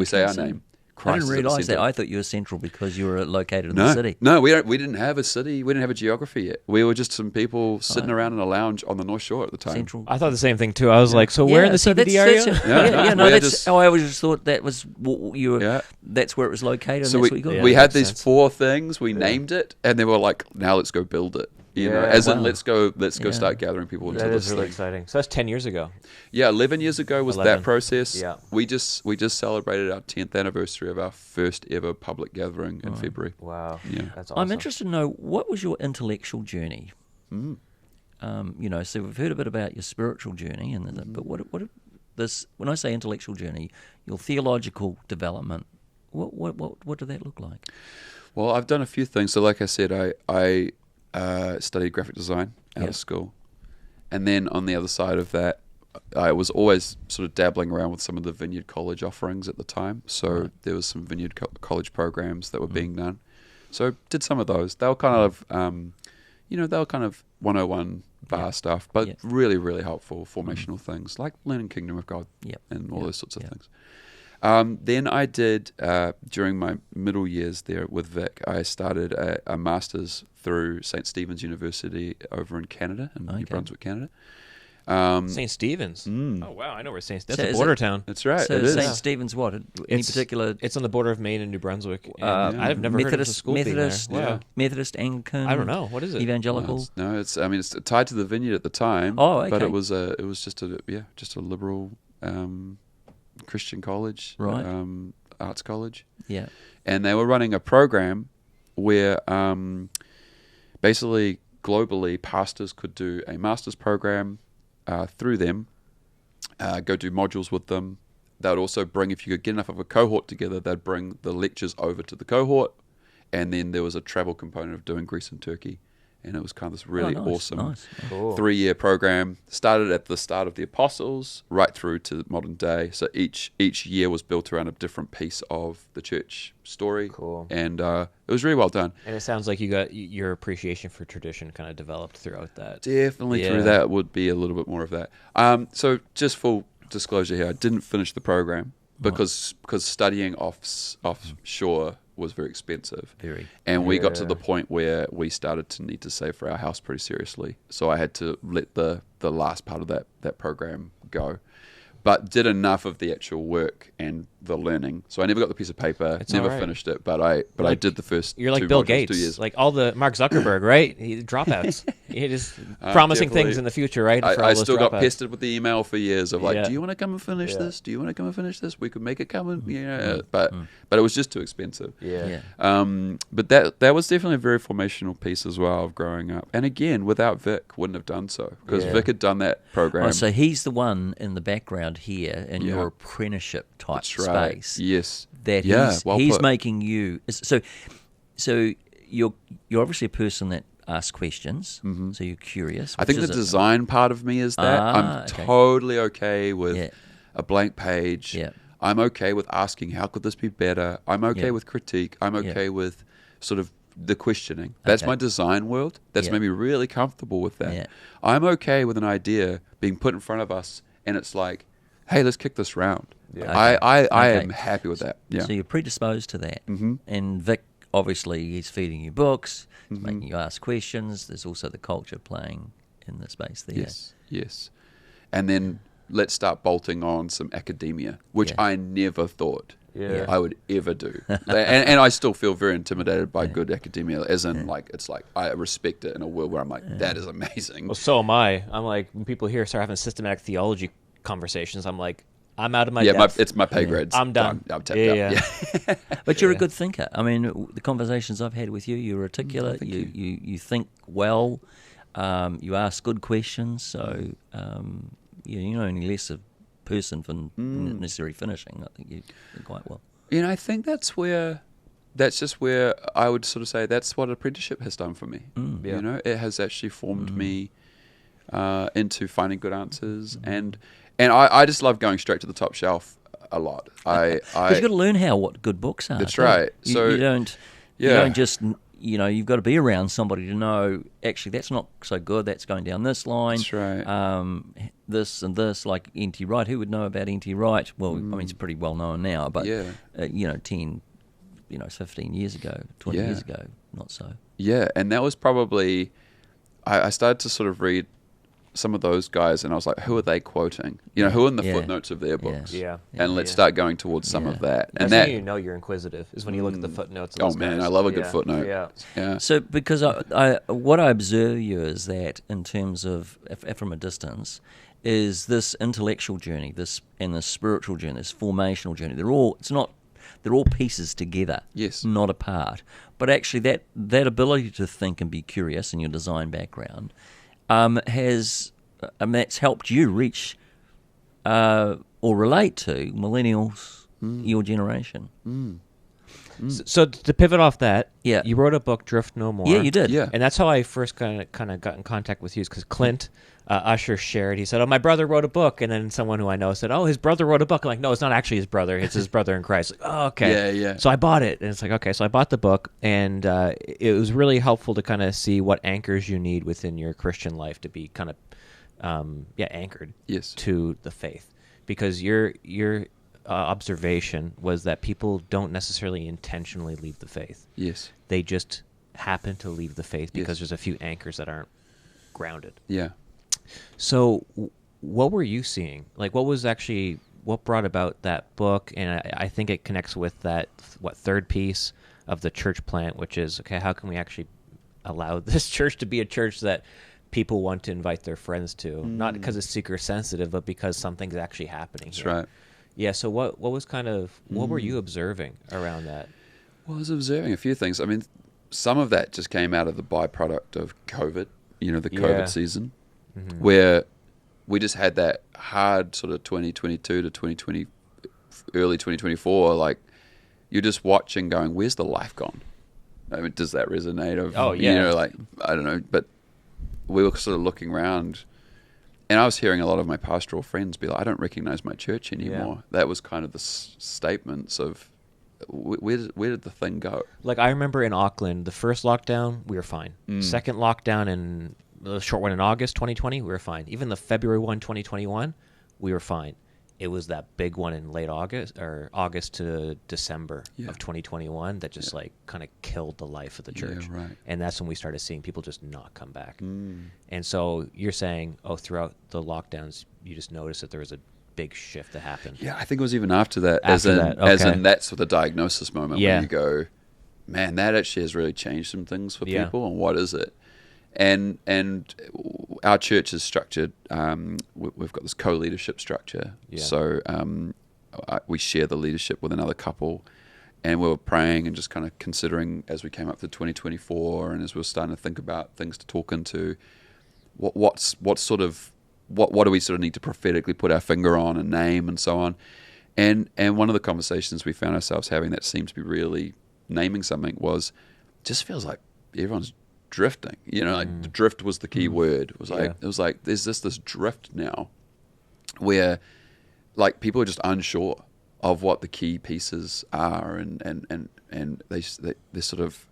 say our name. Christ I didn't realise that. I thought you were central because you were located in the city. No, we didn't have a city. We didn't have a geography yet. We were just some people sitting around in a lounge on the North Shore at the time. Central. I thought the same thing too. I was like, so where in the CBD area? I always just thought that was what you were. Yeah. That's where it was located. So and that's what you got. we had these 4 things. We named it, and they were like, now let's go build it. You know, as in let's go start gathering people into this thing. That is really exciting. So that's 10 years ago. Yeah, 11 years ago was that process. Yeah. We just celebrated our 10th anniversary of our first ever public gathering in February. Wow. Yeah. That's awesome. I'm interested to know, what was your intellectual journey? So we've heard a bit about your spiritual journey, but what when I say intellectual journey, your theological development, what did that look like? Well, I've done a few things. So like I said, I studied graphic design out of school. And then on the other side of that, I was always sort of dabbling around with some of the Vineyard College offerings at the time. So there was some Vineyard College programs that were being done. So did some of those. They were kind of, they were kind of 101 bar stuff, but really, really helpful formational things like learning Kingdom of God and all those sorts of things. Then I did, during my middle years there with Vic, I started a master's through St. Stephen's University over in Canada, in New Brunswick, Canada. St. Stephen's? Oh, wow, I know where St. Stephen's. That's a border town. That's right, so it is. St. Stephen's what? Any particular... It's on the border of Maine and New Brunswick. And I've never heard of a school Methodist, being there. Wow. Methodist, Anglican... I don't know. What is it? Evangelical? No, it's tied to the Vineyard at the time. Oh, okay. But it was just a liberal... Christian college, right? Arts college, yeah. And they were running a program where basically globally pastors could do a master's program through them, go do modules with them. They would also bring, if you could get enough of a cohort together, they'd bring the lectures over to the cohort, and then there was a travel component of doing Greece and Turkey. And it was kind of this really awesome 3-year program. Started at the start of the Apostles, right through to modern day. So each year was built around a different piece of the church story. Cool. And it was really well done. And it sounds like you got your appreciation for tradition kind of developed throughout that. Definitely through that would be a little bit more of that. So just full disclosure here, I didn't finish the program because studying offshore was very expensive. And we got to the point where we started to need to save for our house pretty seriously. So I had to let the last part of that program go. But did enough of the actual work and the learning. So I never got the piece of paper, never finished it, but I did the first You're like 2 Bill modules, Gates, 2 years. like all the Mark Zuckerberg, right? Dropouts. He just promising things in the future, right? I still got pestered with the email for years of like, do you want to come and finish this? Do you want to come and finish this? We could make it come and but it was just too expensive. But that was definitely a very formational piece as well of growing up. And again, without Vic, wouldn't have done so because Vic had done that program. Oh, so he's the one in the background here in your apprenticeship type space. Yes. That he's making you. So you're obviously a person that asks questions. So you're curious. I think the design part of me is that I'm totally okay with a blank page. Yeah. I'm okay with asking, how could this be better? I'm okay with critique. I'm okay with sort of the questioning. That's my design world. That's made me really comfortable with that. Yeah. I'm okay with an idea being put in front of us and it's like, hey, let's kick this round. I am happy with that. Yeah. So you're predisposed to that. And Vic, obviously, he's feeding you books, he's making you ask questions. There's also the culture playing in the space there. Yes. And then let's start bolting on some academia, which I never thought I would ever do. and I still feel very intimidated by good academia, as in like, it's like I respect it in a world where I'm like, that is amazing. Well, so am I. I'm like, when people here start having systematic theology conversations, I'm like, I'm out of my depth. It's my pay grades. I'm done. I'm tapped out. But you're a good thinker. I mean, the conversations I've had with you, you're articulate. You think well. You ask good questions. So you're only less a person for necessarily finishing. I think you do quite well. I think that's where that's just where I would sort of say that's what apprenticeship has done for me. Yeah. You know, it has actually formed me into finding good answers, and I just love going straight to the top shelf a lot. Because you've got to learn what good books are. That's too. right. You, So you don't just, you've got to be around somebody to know, actually, that's not so good, that's going down this line. That's right. This and this, like N.T. Wright. Who would know about N.T. Wright? Well, I mean, it's pretty well known now, but, 10, 15 years ago, 20 years ago, not so. Yeah, and that was probably, I started to sort of read some of those guys, and I was like, who are they quoting? Who are in the footnotes of their books? Yeah. And let's start going towards some of that. That's And that, when you know you're inquisitive, is when you look at the footnotes. Of oh those man, guys. I love a good footnote. Yeah. So, because what I observe you is that, in terms of from a distance, is this intellectual journey, this spiritual journey, this formational journey. They're all pieces together, Yes. not apart. But actually, that ability to think and be curious in your design background that's helped you reach or relate to millennials, your generation. So to pivot off that, Yeah. you wrote a book, Drift No More. Yeah, you did. Yeah. And that's how I first kind of got in contact with you, because Clint Usher shared. He said, "Oh, my brother wrote a book," and then someone who I know said, "Oh, his brother wrote a book." I'm like, "No, it's not actually his brother. It's his brother in Christ." Like, oh, okay. Yeah. So I bought it, and it's like, okay. So I bought the book, and it was really helpful to kind of see what anchors you need within your Christian life to be kind of anchored Yes. to the faith, because your observation was that people don't necessarily intentionally leave the faith. Yes. They just happen to leave the faith because Yes. there's a few anchors that aren't grounded. Yeah. So what were you seeing? Like, what brought about that book? And I think it connects with that, third piece of the church plant, which is, okay, how can we actually allow this church to be a church that people want to invite their friends to? Not because it's seeker sensitive, but because something's actually happening That's here. right. Yeah, so what was what were you observing around that? Well, I was observing a few things. I mean, some of that just came out of the byproduct of COVID, the COVID season, where we just had that hard sort of 2022 to 2020, early 2024, like you're just watching going, where's the life gone? I mean, does that resonate? I don't know, but we were sort of looking around, and I was hearing a lot of my pastoral friends be like, I don't recognize my church anymore. Yeah. That was kind of the statements of, where did the thing go? Like, I remember in Auckland, the first lockdown, we were fine. Second lockdown, and the short one in August 2020, we were fine. Even the February 1, 2021, we were fine. It was that big one in late August, or August to December of 2021, that just kind of killed the life of the church. Yeah, right. And that's when we started seeing people just not come back. And so you're saying, throughout the lockdowns, you just noticed that there was a big shift that happened. Yeah, I think it was even after that. As in that's the diagnosis moment where you go, man, that actually has really changed some things for people, and what is it? And our church is structured. We've got this co-leadership structure. Yeah. So we share the leadership with another couple, and we were praying and just kind of considering as we came up to 2024, and as we were starting to think about things to talk into, what do we sort of need to prophetically put our finger on and name and so on. And one of the conversations we found ourselves having that seemed to be really naming something was, just feels like everyone's drifting, like drift was the key word. It was like there's this drift now where like people are just unsure of what the key pieces are, and they sort of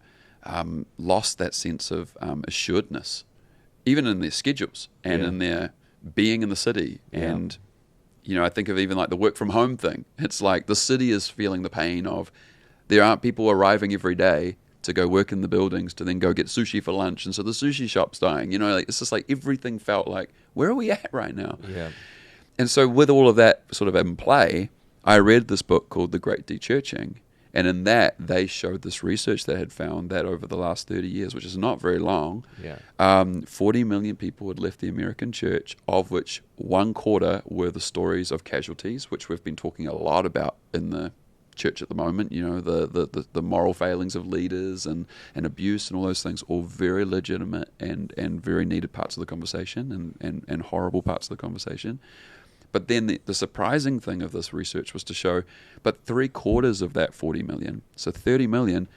lost that sense of assuredness, even in their schedules and in their being in the city. And I think of even like the work from home thing. It's like the city is feeling the pain of, there aren't people arriving every day to go work in the buildings to then go get sushi for lunch, and so the sushi shop's dying. Like it's just like everything felt like, where are we at right now? Yeah. And so with all of that sort of in play, I read this book called The Great Dechurching, and in that they showed this research that had found that over the last 30 years, which is not very long, 40 million people had left the American church, of which 1/4 were the stories of casualties, which we've been talking a lot about in the church at the moment, the moral failings of leaders and abuse and all those things, all very legitimate and very needed parts of the conversation and horrible parts of the conversation. But then the surprising thing of this research was to show, but 3/4 of that 40 million, so 30 million,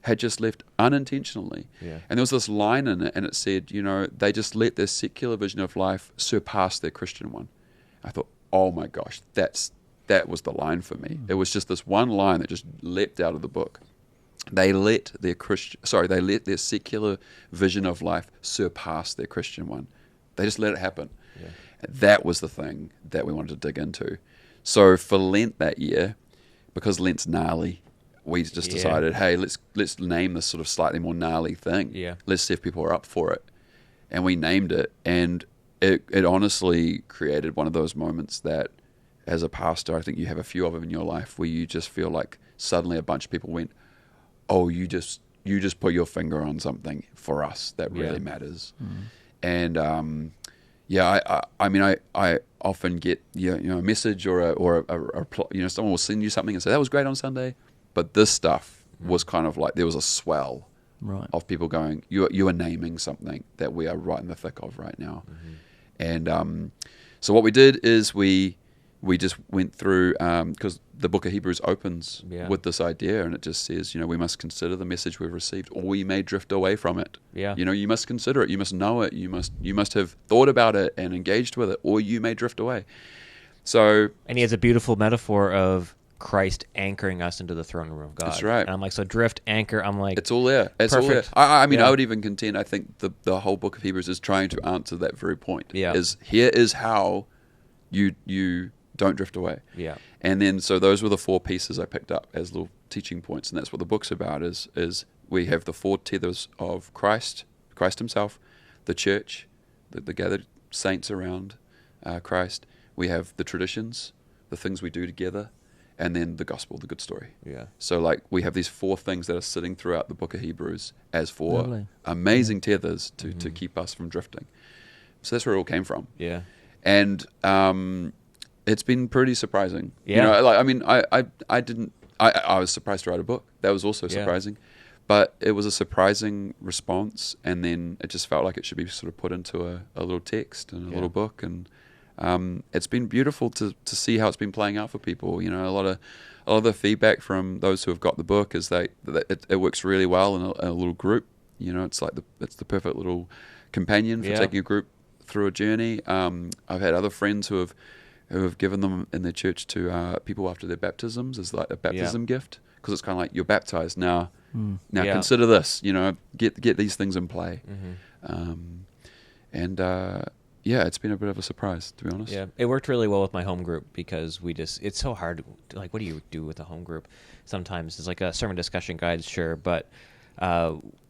had just left unintentionally. Yeah. And there was this line in it, and it said, they just let their secular vision of life surpass their Christian one. I thought, oh my gosh, that was the line for me. It was just this one line that just leapt out of the book. They let their secular vision of life surpass their Christian one. They just let it happen. Yeah. That was the thing that we wanted to dig into. So for Lent that year, because Lent's gnarly, we just decided, hey, let's name this sort of slightly more gnarly thing. Yeah. Let's see if people are up for it. And we named it, and it honestly created one of those moments that, as a pastor, I think you have a few of them in your life where you just feel like suddenly a bunch of people went, oh, you just put your finger on something for us that really matters. And I often get a message or a someone will send you something and say that was great on Sunday, but this stuff was kind of like there was a swell of people going, you are naming something that we are right in the thick of right now. And so what we did is we just went through, because the book of Hebrews opens with this idea, and it just says, we must consider the message we've received, or we may drift away from it. Yeah. You must consider it, you must know it, you must have thought about it and engaged with it, or you may drift away. So, and he has a beautiful metaphor of Christ anchoring us into the throne room of God. That's right. And I'm like, so drift, anchor, I'm like, it's all there. It's perfect. all there. I would even contend, I think the whole book of Hebrews is trying to answer that very point. Yeah. Here is how you don't drift away. Yeah. And then, so those were the 4 pieces I picked up as little teaching points, and that's what the book's about, is we have the 4 tethers of Christ himself, the church, the gathered saints around Christ. We have the traditions, the things we do together, and then the gospel, the good story. Yeah. So we have these 4 things that are sitting throughout the book of Hebrews as 4 amazing tethers to keep us from drifting. So that's where it all came from. Yeah. And it's been pretty surprising. Yeah. I was surprised to write a book. That was also surprising. But it was a surprising response, and then it just felt like it should be sort of put into a little text and a little book. And it's been beautiful to see how it's been playing out for people. A lot of the feedback from those who have got the book is that it works really well in a little group. It's like it's the perfect little companion for taking a group through a journey. I've had other friends who have given them in their church to people after their baptisms as like a baptism gift, because it's kind of like, you're baptized now. Now consider this. Get these things in play. It's been a bit of a surprise, to be honest. Yeah, it worked really well with my home group, because it's so hard to, what do you do with a home group? Sometimes it's like a sermon discussion guide, sure, but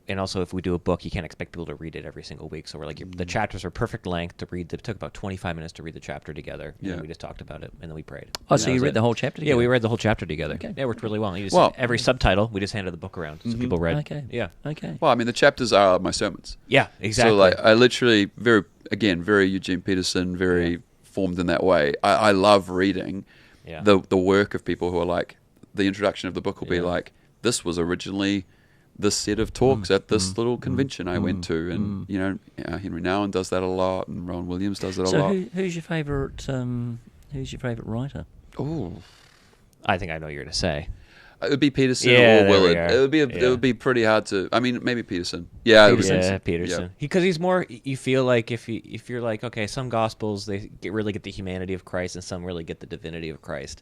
and also if we do a book, you can't expect people to read it every single week. So we're like, the chapters are perfect length to read. It took about 25 minutes to read the chapter together. And we just talked about it, and then we prayed. Oh, so you read the whole chapter together? Yeah, we read the whole chapter together. Okay. Yeah, it worked really well. Every subtitle, we just handed the book around, so people read. Okay. Yeah. Okay. Well, the chapters are my sermons. Yeah, exactly. So I literally, very Eugene Peterson, very formed in that way. I love reading the work of people who are like, the introduction of the book will be like, this was originally this set of talks at this little convention I went to, and Henry Nouwen does that a lot, and Rowan Williams does it a lot. So who's your favourite writer? Oh, I think I know what you're going to say. It would be Peterson or Willard. It would be pretty hard to. Maybe Peterson. Yeah, Peterson. Because he's more. You feel like if you're like, okay, some gospels they really get the humanity of Christ, and some really get the divinity of Christ.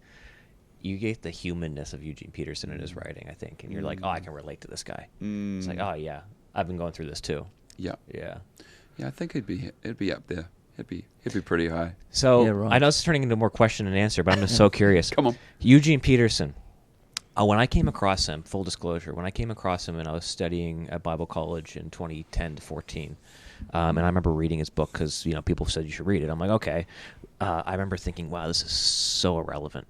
You get the humanness of Eugene Peterson in his writing, I think, and you're like, oh, I can relate to this guy. It's like, oh yeah, I've been going through this too. Yeah. Yeah. Yeah, I think it'd be up there. It'd be pretty high. So I know this is turning into more question and answer, but I'm just so curious. Come on, Eugene Peterson. When I came across him, full disclosure, when I came across him and I was studying at Bible college in 2010 to 14, and I remember reading his book because people said you should read it. I'm like, okay. I remember thinking, wow, this is so irrelevant.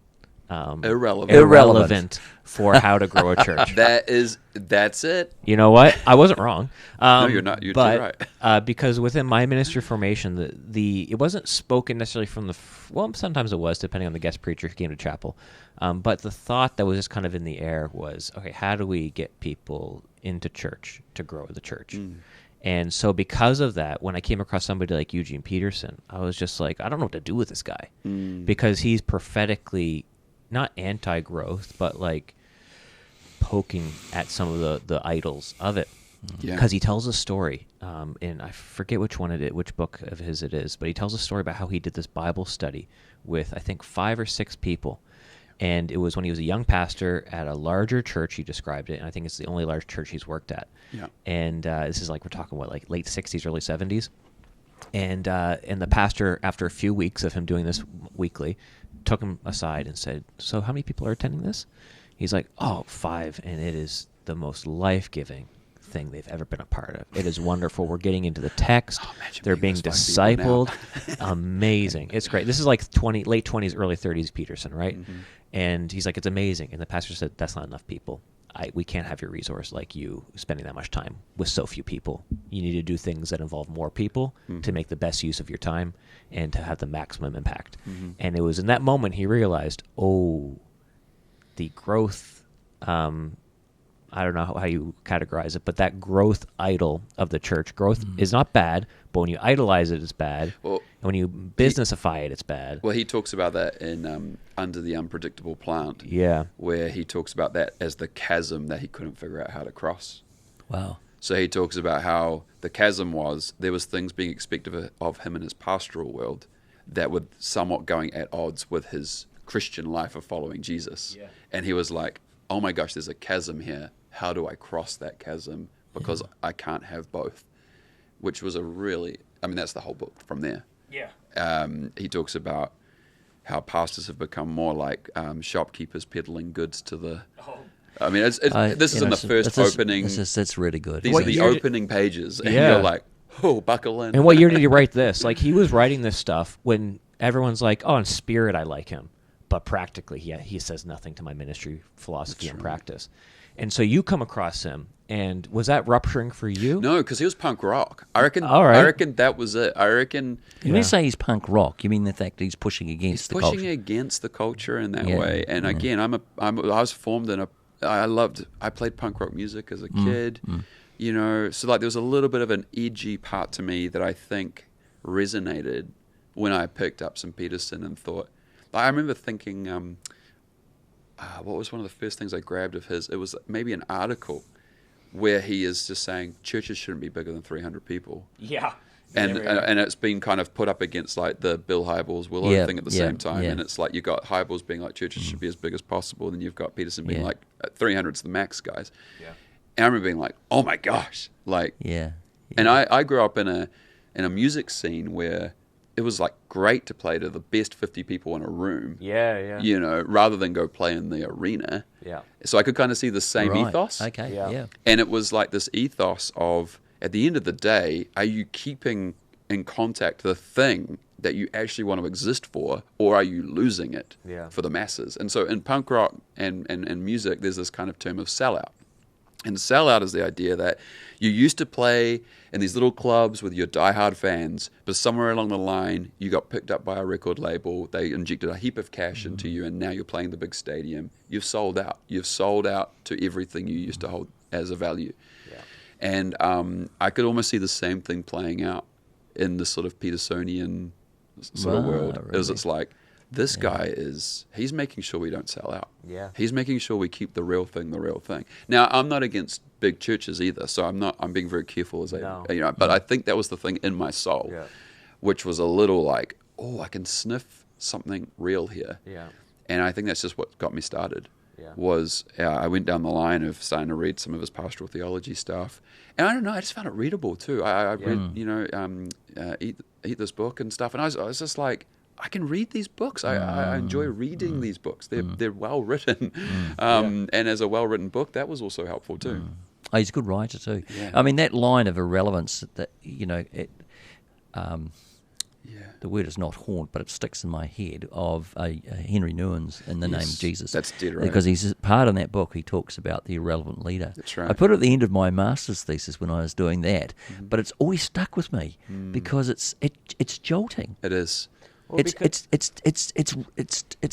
Irrelevant for how to grow a church. That's it. You know what? I wasn't wrong. No, you're not. You're too right. Because within my ministry formation, it wasn't spoken necessarily from sometimes it was, depending on the guest preacher who came to chapel. But the thought that was just kind of in the air was, okay, how do we get people into church to grow the church? And so because of that, when I came across somebody like Eugene Peterson, I was just like, I don't know what to do with this guy. Because he's prophetically not anti-growth, but like poking at some of the idols of it. Because he tells a story, and I forget which book of his it is, but he tells a story about how he did this Bible study with, I think, 5 or 6 people. And it was when he was a young pastor at a larger church, he described it, and I think it's the only large church he's worked at. Yeah. And this is like, we're talking, like late 60s, early 70s. And the pastor, after a few weeks of him doing this weekly, took him aside and said, so how many people are attending this? He's like, 5, and it is the most life-giving thing they've ever been a part of. It is wonderful. We're getting into the text. They're being discipled. Amazing. It's great. This is like late 20s, early 30s Peterson, right? And he's like, it's amazing. And the pastor said, that's not enough people. We can't have your resource like you spending that much time with so few people. You need to do things that involve more people to make the best use of your time and to have the maximum impact. And it was in that moment he realized, the growth, I don't know how you categorize it, but that growth idol of the church, growth is not bad, but when you idolize it, it's bad. Well, and when you businessify it, it's bad. Well, he talks about that in Under the Unpredictable Plant. Yeah. Where he talks about that as the chasm that he couldn't figure out how to cross. Wow. So he talks about how the chasm was, there was things being expected of him in his pastoral world that were somewhat going at odds with his Christian life of following Jesus. Yeah. And he was like, oh my gosh, there's a chasm here. How do I cross that chasm? Because I can't have both. Which was that's the whole book from there. Yeah. He talks about how pastors have become more like shopkeepers peddling goods to the... I mean, this is in the first opening... That's really good. These are the opening pages. And you're like, buckle in. And what year did he write this? Like, he was writing this stuff when everyone's like, in spirit, I like him. But practically, he says nothing to my ministry philosophy and practice. And so you come across him, and was that rupturing for you? No, because he was punk rock. I reckon. All right. I reckon that was it. I reckon. When you say he's punk rock, you mean the fact that he's pushing against the culture? Pushing against the culture in that way. And again, I was formed in I played punk rock music as a kid. You know, so like there was a little bit of an edgy part to me that I think resonated when I picked up some Peterson and thought. I remember thinking, what was one of the first things I grabbed of his? It was maybe an article where he is just saying churches shouldn't be bigger than 300 people. Yeah. And it's been kind of put up against like the Bill Hybels Willow thing at the same time. And it's like you got Hybels being like churches should be as big as possible. And then you've got Peterson being like 300's the max, guys. Yeah. And I remember being like, oh my gosh. Like, And I grew up in a music scene where it was like great to play to the best 50 people in a room. Yeah. You know, rather than go play in the arena. Yeah. So I could kind of see the same ethos. Okay. Yeah. And it was like this ethos of, at the end of the day, are you keeping in contact the thing that you actually want to exist for, or are you losing it for the masses? And so in punk rock and music, there's this kind of term of sellout. And sellout is the idea that you used to play in these little clubs with your diehard fans, but somewhere along the line, you got picked up by a record label, they injected a heap of cash into you, and now you're playing the big stadium. You've sold out. You've sold out to everything you used to hold as a value. Yeah. And I could almost see the same thing playing out in the sort of Petersonian sort of world. Really? It's like, this guy he's making sure we don't sell out. Yeah. He's making sure we keep the real thing. Now, I'm not against big churches either, so I'm being very careful but I think that was the thing in my soul, which was a little like, I can sniff something real here. Yeah. And I think that's just what got me started. Yeah. I went down the line of starting to read some of his pastoral theology stuff. And I don't know, I just found it readable too. I read, Eat This Book and stuff, and I was just like, I can read these books. I enjoy reading these books. They're well written, and as a well written book, that was also helpful too. Oh, he's a good writer too. Yeah. I mean, that line of irrelevance that the word is not haunt, but it sticks in my head of Henry Nouwen's in the name of Jesus. That's dead right. Because he's part in that book. He talks about the irrelevant leader. That's right. I put it at the end of my master's thesis when I was doing that, but it's always stuck with me because it's jolting. It is. Well, it's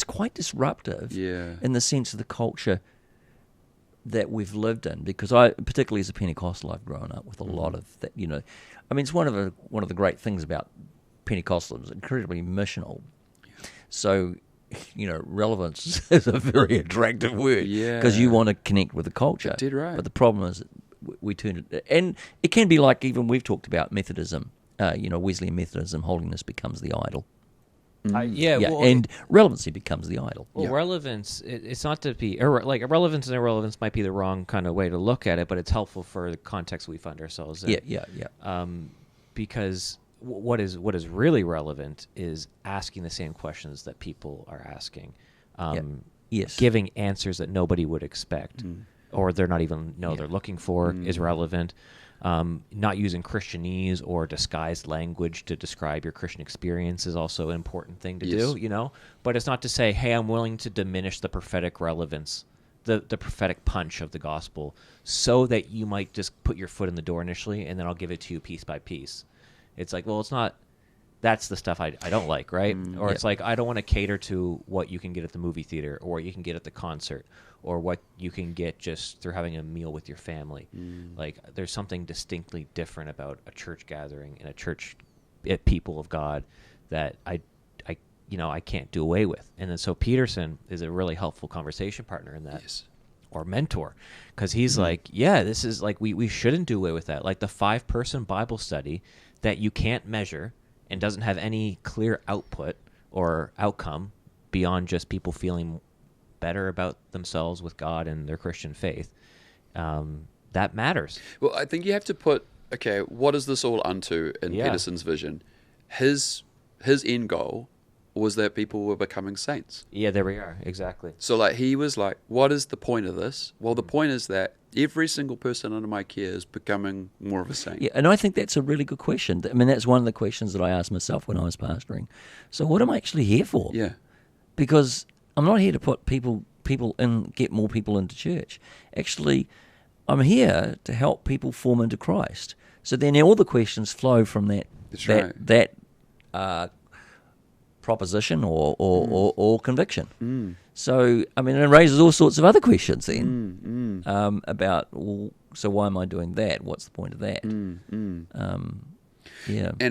quite disruptive in the sense of the culture that we've lived in, because I, particularly as a Pentecostal, I've grown up with a lot of that. I mean, it's one of the great things about Pentecostalism. It's incredibly missional. So, relevance is a very attractive word, because you want to connect with the culture. Did right. But the problem is we turn it, and it can be like, even we've talked about Methodism, Wesleyan Methodism, holiness becomes the idol. Well, and relevancy becomes the idol. Well, relevance, it's not to be, relevance and irrelevance might be the wrong kind of way to look at it, but it's helpful for the context we find ourselves in. Yeah. Because what is really relevant is asking the same questions that people are asking. Yes. Giving answers that nobody would expect, or they're not even they're looking for, is relevant. Not using Christianese or disguised language to describe your Christian experience is also an important thing to do, But it's not to say, hey, I'm willing to diminish the prophetic relevance, the prophetic punch of the gospel, so that you might just put your foot in the door initially, and then I'll give it to you piece by piece. It's like, well, it's not... That's the stuff I don't like, right? Or it's like, I don't want to cater to what you can get at the movie theater, or what you can get at the concert, or what you can get just through having a meal with your family. Like, there's something distinctly different about a church gathering and a church people of God that I can't do away with. And then so Peterson is a really helpful conversation partner in that, or mentor, because he's like, this is like, we shouldn't do away with that. Like the 5-person Bible study that you can't measure and doesn't have any clear output or outcome beyond just people feeling better about themselves with God and their Christian faith, that matters. Well, I think you have to put, what is this all unto in Peterson's vision? His end goal was that people were becoming saints. Yeah, there we are. Exactly. So like he was like, what is the point of this? Well, the point is that every single person under my care is becoming more of a saint. Yeah, and I think that's a really good question. I mean, that's one of the questions that I asked myself when I was pastoring. So what am I actually here for? Yeah. Because I'm not here to put people in, get more people into church. Actually, I'm here to help people form into Christ. So then all the questions flow from that. That's right. Proposition or conviction. So, I mean, it raises all sorts of other questions then about, well, so why am I doing that? What's the point of that? And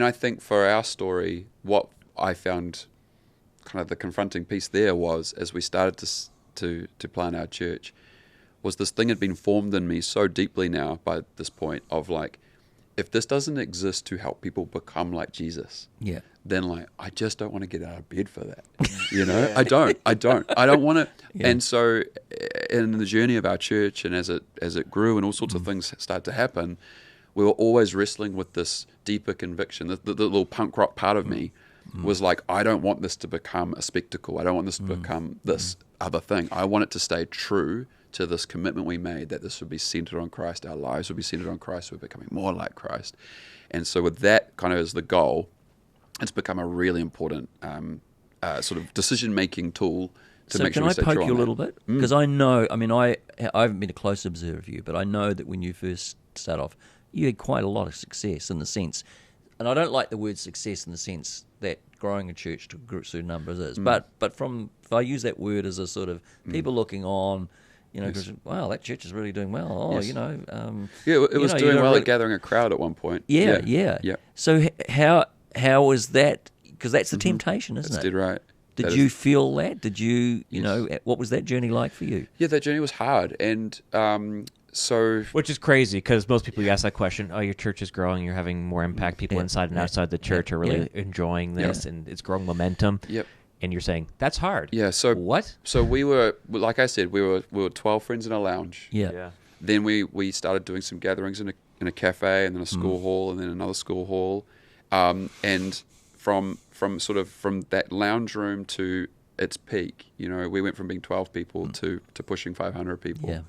I think for our story, what I found kind of the confronting piece there was, as we started to plan our church, was this thing had been formed in me so deeply now by this point of like, if this doesn't exist to help people become like Jesus, then like I just don't want to get out of bed for that. I don't want to. And so in the journey of our church, and as it grew and all sorts of things started to happen, we were always wrestling with this deeper conviction. The little punk rock part of me was like, I don't want this to become a spectacle. I don't want this to become this other thing. I want it to stay true to this commitment we made, that this would be centered on Christ, our lives would be centered on Christ, we're becoming more like Christ. And so with that kind of as the goal, it's become a really important sort of decision-making tool to make sure we stay true on that. So can I poke you a little bit? Because I know, I mean, I haven't been a close observer of you, but I know that when you first start off, you had quite a lot of success in the sense, and I don't like the word success in the sense that growing a church to a certain numbers is, but from, if I use that word as a sort of people looking on, wow, that church is really doing well. Oh, it was doing well at gathering a crowd at one point. Yeah. So how is that? Because that's the temptation, isn't it? That's dead right. Did you feel that? Did you, what was that journey like for you? Yeah, that journey was hard. And so... Which is crazy, because most people, you ask that question, your church is growing, you're having more impact, people inside and outside the church are really enjoying this, and it's growing momentum. Yep. And you're saying, that's hard. Yeah, so... What? So we were, like I said, we were 12 friends in a lounge. Yeah. Then we started doing some gatherings in a cafe, and then a school hall, and then another school hall. And from that lounge room to its peak, we went from being 12 people to pushing 500 people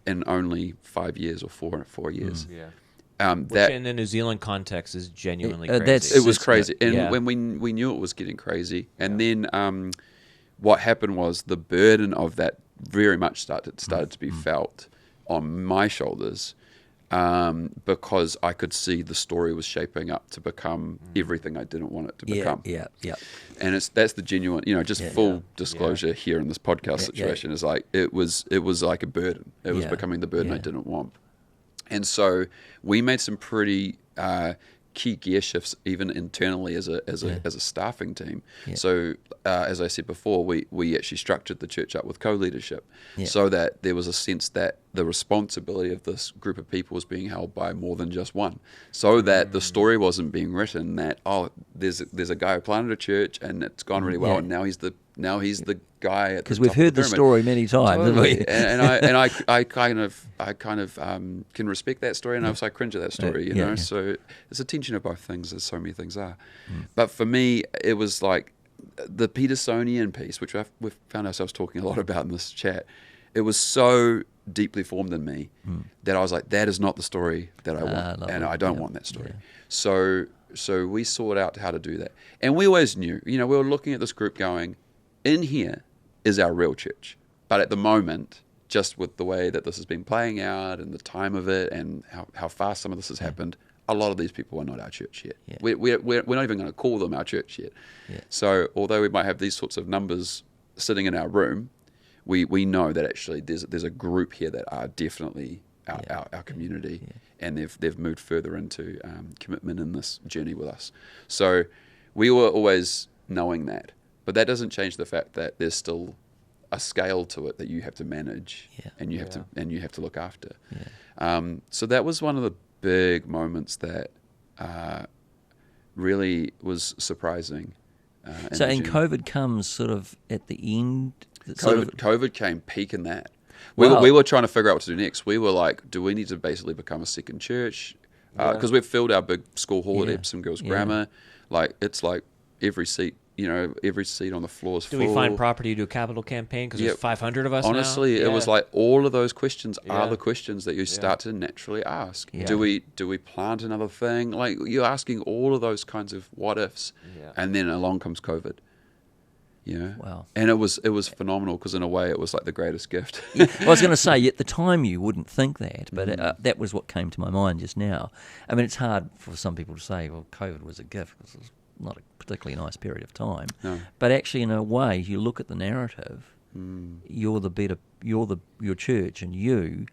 in only 5 years or 4 years. Which in the New Zealand context is genuinely crazy. It was crazy. And when we knew it was getting crazy. And then what happened was the burden of that very much started to be felt on my shoulders. because I could see the story was shaping up to become everything I didn't want it to become. Yeah. And that's the genuine, just full disclosure here in this podcast situation is like, it was like a burden. It was becoming the burden I didn't want. And so we made some pretty key gear shifts even internally as a staffing team. So as I said before, we actually structured the church up with co-leadership so that there was a sense that the responsibility of this group of people was being held by more than just one, so that the story wasn't being written that there's a guy who planted a church and it's gone really well and now he's the guy at the top of the pyramid. Because we've heard the story many times, totally. haven't we? and I kind of can respect that story, and also I cringe at that story, you know. So it's a tension of both things, as so many things are. But for me, it was like the Petersonian piece, which we've found ourselves talking a lot about in this chat. It was so deeply formed in me that I was like, that is not the story that I want, and I don't want that story. So we sought out how to do that, and we always knew, we were looking at this group going, in here is our real church. But at the moment, just with the way that this has been playing out and the time of it and how fast some of this has happened, a lot of these people are not our church yet. We're not even going to call them our church yet. So although we might have these sorts of numbers sitting in our room, we know that actually there's a group here that are definitely our community, and they've moved further into commitment in this journey with us. So we were always knowing that. But that doesn't change the fact that there's still a scale to it that you have to manage and you have to look after. So that was one of the big moments that really was surprising. So COVID comes sort of at the end. COVID came peaking that. We were trying to figure out what to do next. We were like, do we need to basically become a second church? Because we've filled our big school hall at Epsom Girls Grammar. Like it's like every seat on the floor is full. Do we find property to do a capital campaign? Because there's 500 of us now? Honestly, it was like all of those questions are the questions that you start to naturally ask. Do we plant another thing? Like you're asking all of those kinds of what ifs, and then along comes COVID. Wow. And it was phenomenal because in a way it was like the greatest gift. I was going to say, at the time you wouldn't think that, but that was what came to my mind just now. I mean, it's hard for some people to say, well, COVID was a gift because it was not a particularly nice period of time. No. But actually, in a way, you look at the narrative, your church and you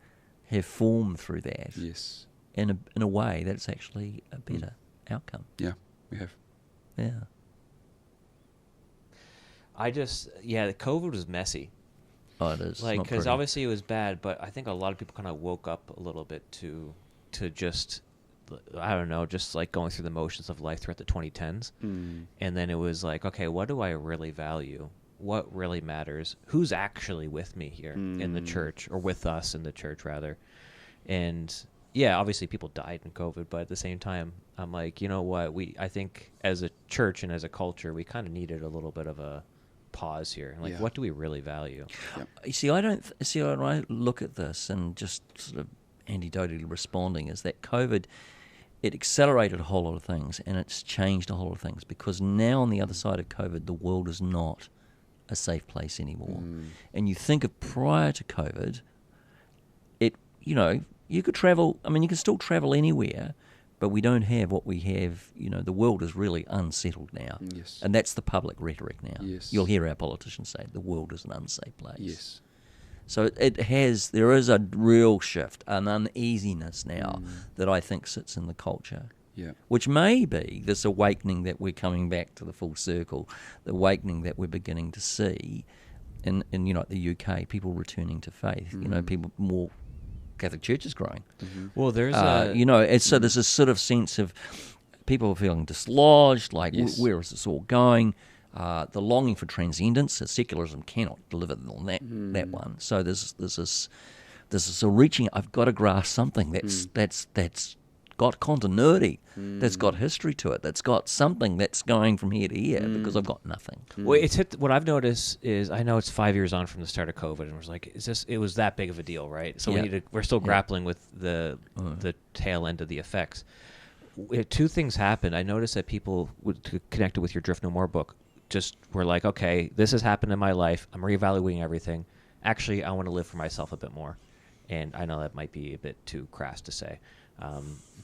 have formed through that. Yes. In a way, that's actually a better outcome. Yeah, we have. Yeah. The COVID was messy. Oh, it is. Like, because obviously it was bad, but I think a lot of people kind of woke up a little bit to just, I don't know, just like going through the motions of life throughout the 2010s. And then it was like, okay, what do I really value? What really matters? Who's actually with me here in the church, or with us in the church, rather? And obviously people died in COVID, but at the same time, I'm like, you know what? I think as a church and as a culture, we kind of needed a little bit of a pause here. Like, what do we really value? You see, when I look at this and just sort of anecdotally responding, is that COVID, it accelerated a whole lot of things and it's changed a whole lot of things, because now on the other side of COVID, the world is not a safe place anymore. And you think of prior to COVID, you could travel, you can still travel anywhere, but we don't have what we have. The world is really unsettled now. Yes. And that's the public rhetoric now. Yes. You'll hear our politicians say the world is an unsafe place. Yes. So there is a real shift, an uneasiness now that I think sits in the culture. Yeah. Which may be this awakening that we're coming back to the full circle, the awakening that we're beginning to see in the UK, people returning to faith, people more Catholic churches growing. Well, there's so there's this sort of sense of people feeling dislodged, like where is this all going? The longing for transcendence, secularism cannot deliver on that one. So there's this reaching. I've got to grasp something that's got continuity, that's got history to it, that's got something that's going from here to here, because I've got nothing. Well, it's hit. What I've noticed is, I know it's 5 years on from the start of COVID, and was like, it was that big of a deal, right? So we're still grappling with the tail end of the effects. Two things happened. I noticed that people connected with your Drift No More book just were like, okay, this has happened in my life. I'm reevaluating everything. Actually, I want to live for myself a bit more. And I know that might be a bit too crass to say,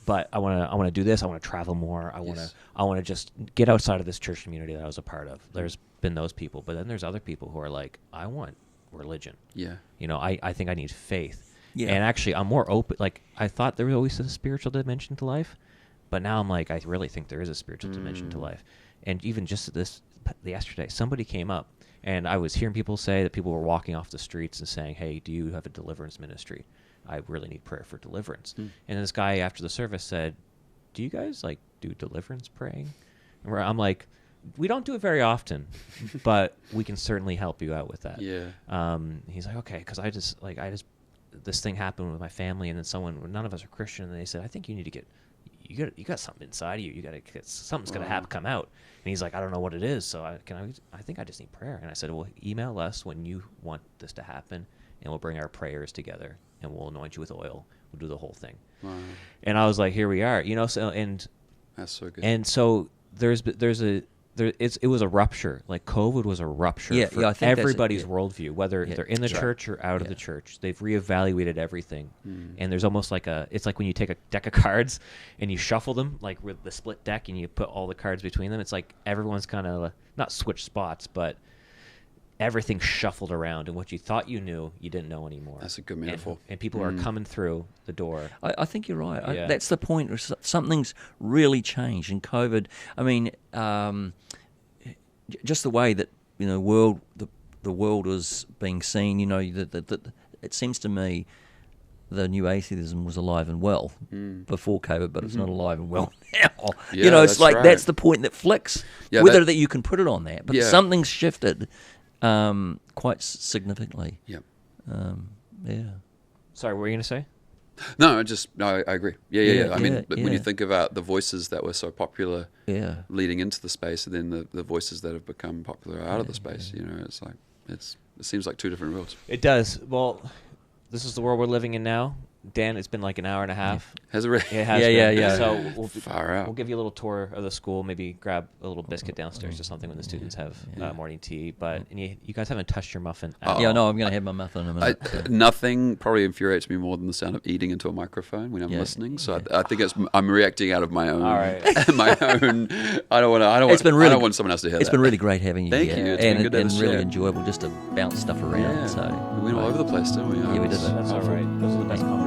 but I want to do this. I want to travel more. I want to just get outside of this church community that I was a part of. There's been those people, but then there's other people who are like, I want religion. Yeah. I think I need faith. Yeah. And actually, I'm more open. Like, I thought there was always a spiritual dimension to life, but now I'm like, I really think there is a spiritual dimension to life. And even just yesterday, somebody came up, and I was hearing people say that people were walking off the streets and saying, hey, do you have a deliverance ministry? I really need prayer for deliverance. And this guy after the service said, do you guys like do deliverance praying? And where I'm like, we don't do it very often, but we can certainly help you out with that. Yeah. He's like, okay, because I just this thing happened with my family, and then none of us are Christian, and they said, I think you need to get, you got something inside of you. You got to get, something's going to come out. And he's like, I don't know what it is, so I think I just need prayer. And I said, well, email us when you want this to happen, and we'll bring our prayers together, and we'll anoint you with oil. We'll do the whole thing. Wow. And I was like, here we are, So and that's so good. And so it was a rupture. Like COVID was a rupture for I think everybody's worldview, whether they're in the church or out of the church. They've reevaluated everything, and there's almost like it's like when you take a deck of cards and you shuffle them, like with the split deck, and you put all the cards between them. It's like everyone's kind of not switched spots, but everything shuffled around, and what you thought you knew, you didn't know anymore. That's a good metaphor. And people are coming through the door. I think you're right. Yeah. That's the point. Something's really changed in COVID. I mean, just the way that the world is being seen. It seems to me the new atheism was alive and well before COVID, but it's not alive and well now. Yeah, it's like that's the point that flicks. Yeah, whether that you can put it on that, but Yeah. something's shifted quite significantly. Yeah. Sorry, what were you going to say? No, I agree. Yeah. I mean, yeah. when you think about the voices that were so popular Yeah. leading into the space, and then the voices that have become popular out of the space, it's like it seems like two different worlds. It does. Well, this is the world we're living in now. Dan, it's been like an hour and a half. Has it really? It has Yeah. been. So Far out. we'll give you a little tour of the school. Maybe grab a little biscuit downstairs or something when the students have morning tea. But and you guys haven't touched your muffin. At Yeah, all. no, I'm going to have my muffin in a minute. Nothing probably infuriates me more than the sound of eating into a microphone when I'm listening. So I think I'm reacting out of my own. All right. My own. I don't want. I don't want someone else to hear It's that. been really great having you Thank here. you. It's been good to have and a really chat. enjoyable just to bounce stuff around. Yeah. So We went all over the place, didn't we? Yeah, we did. That's all right. Those are the best conversations.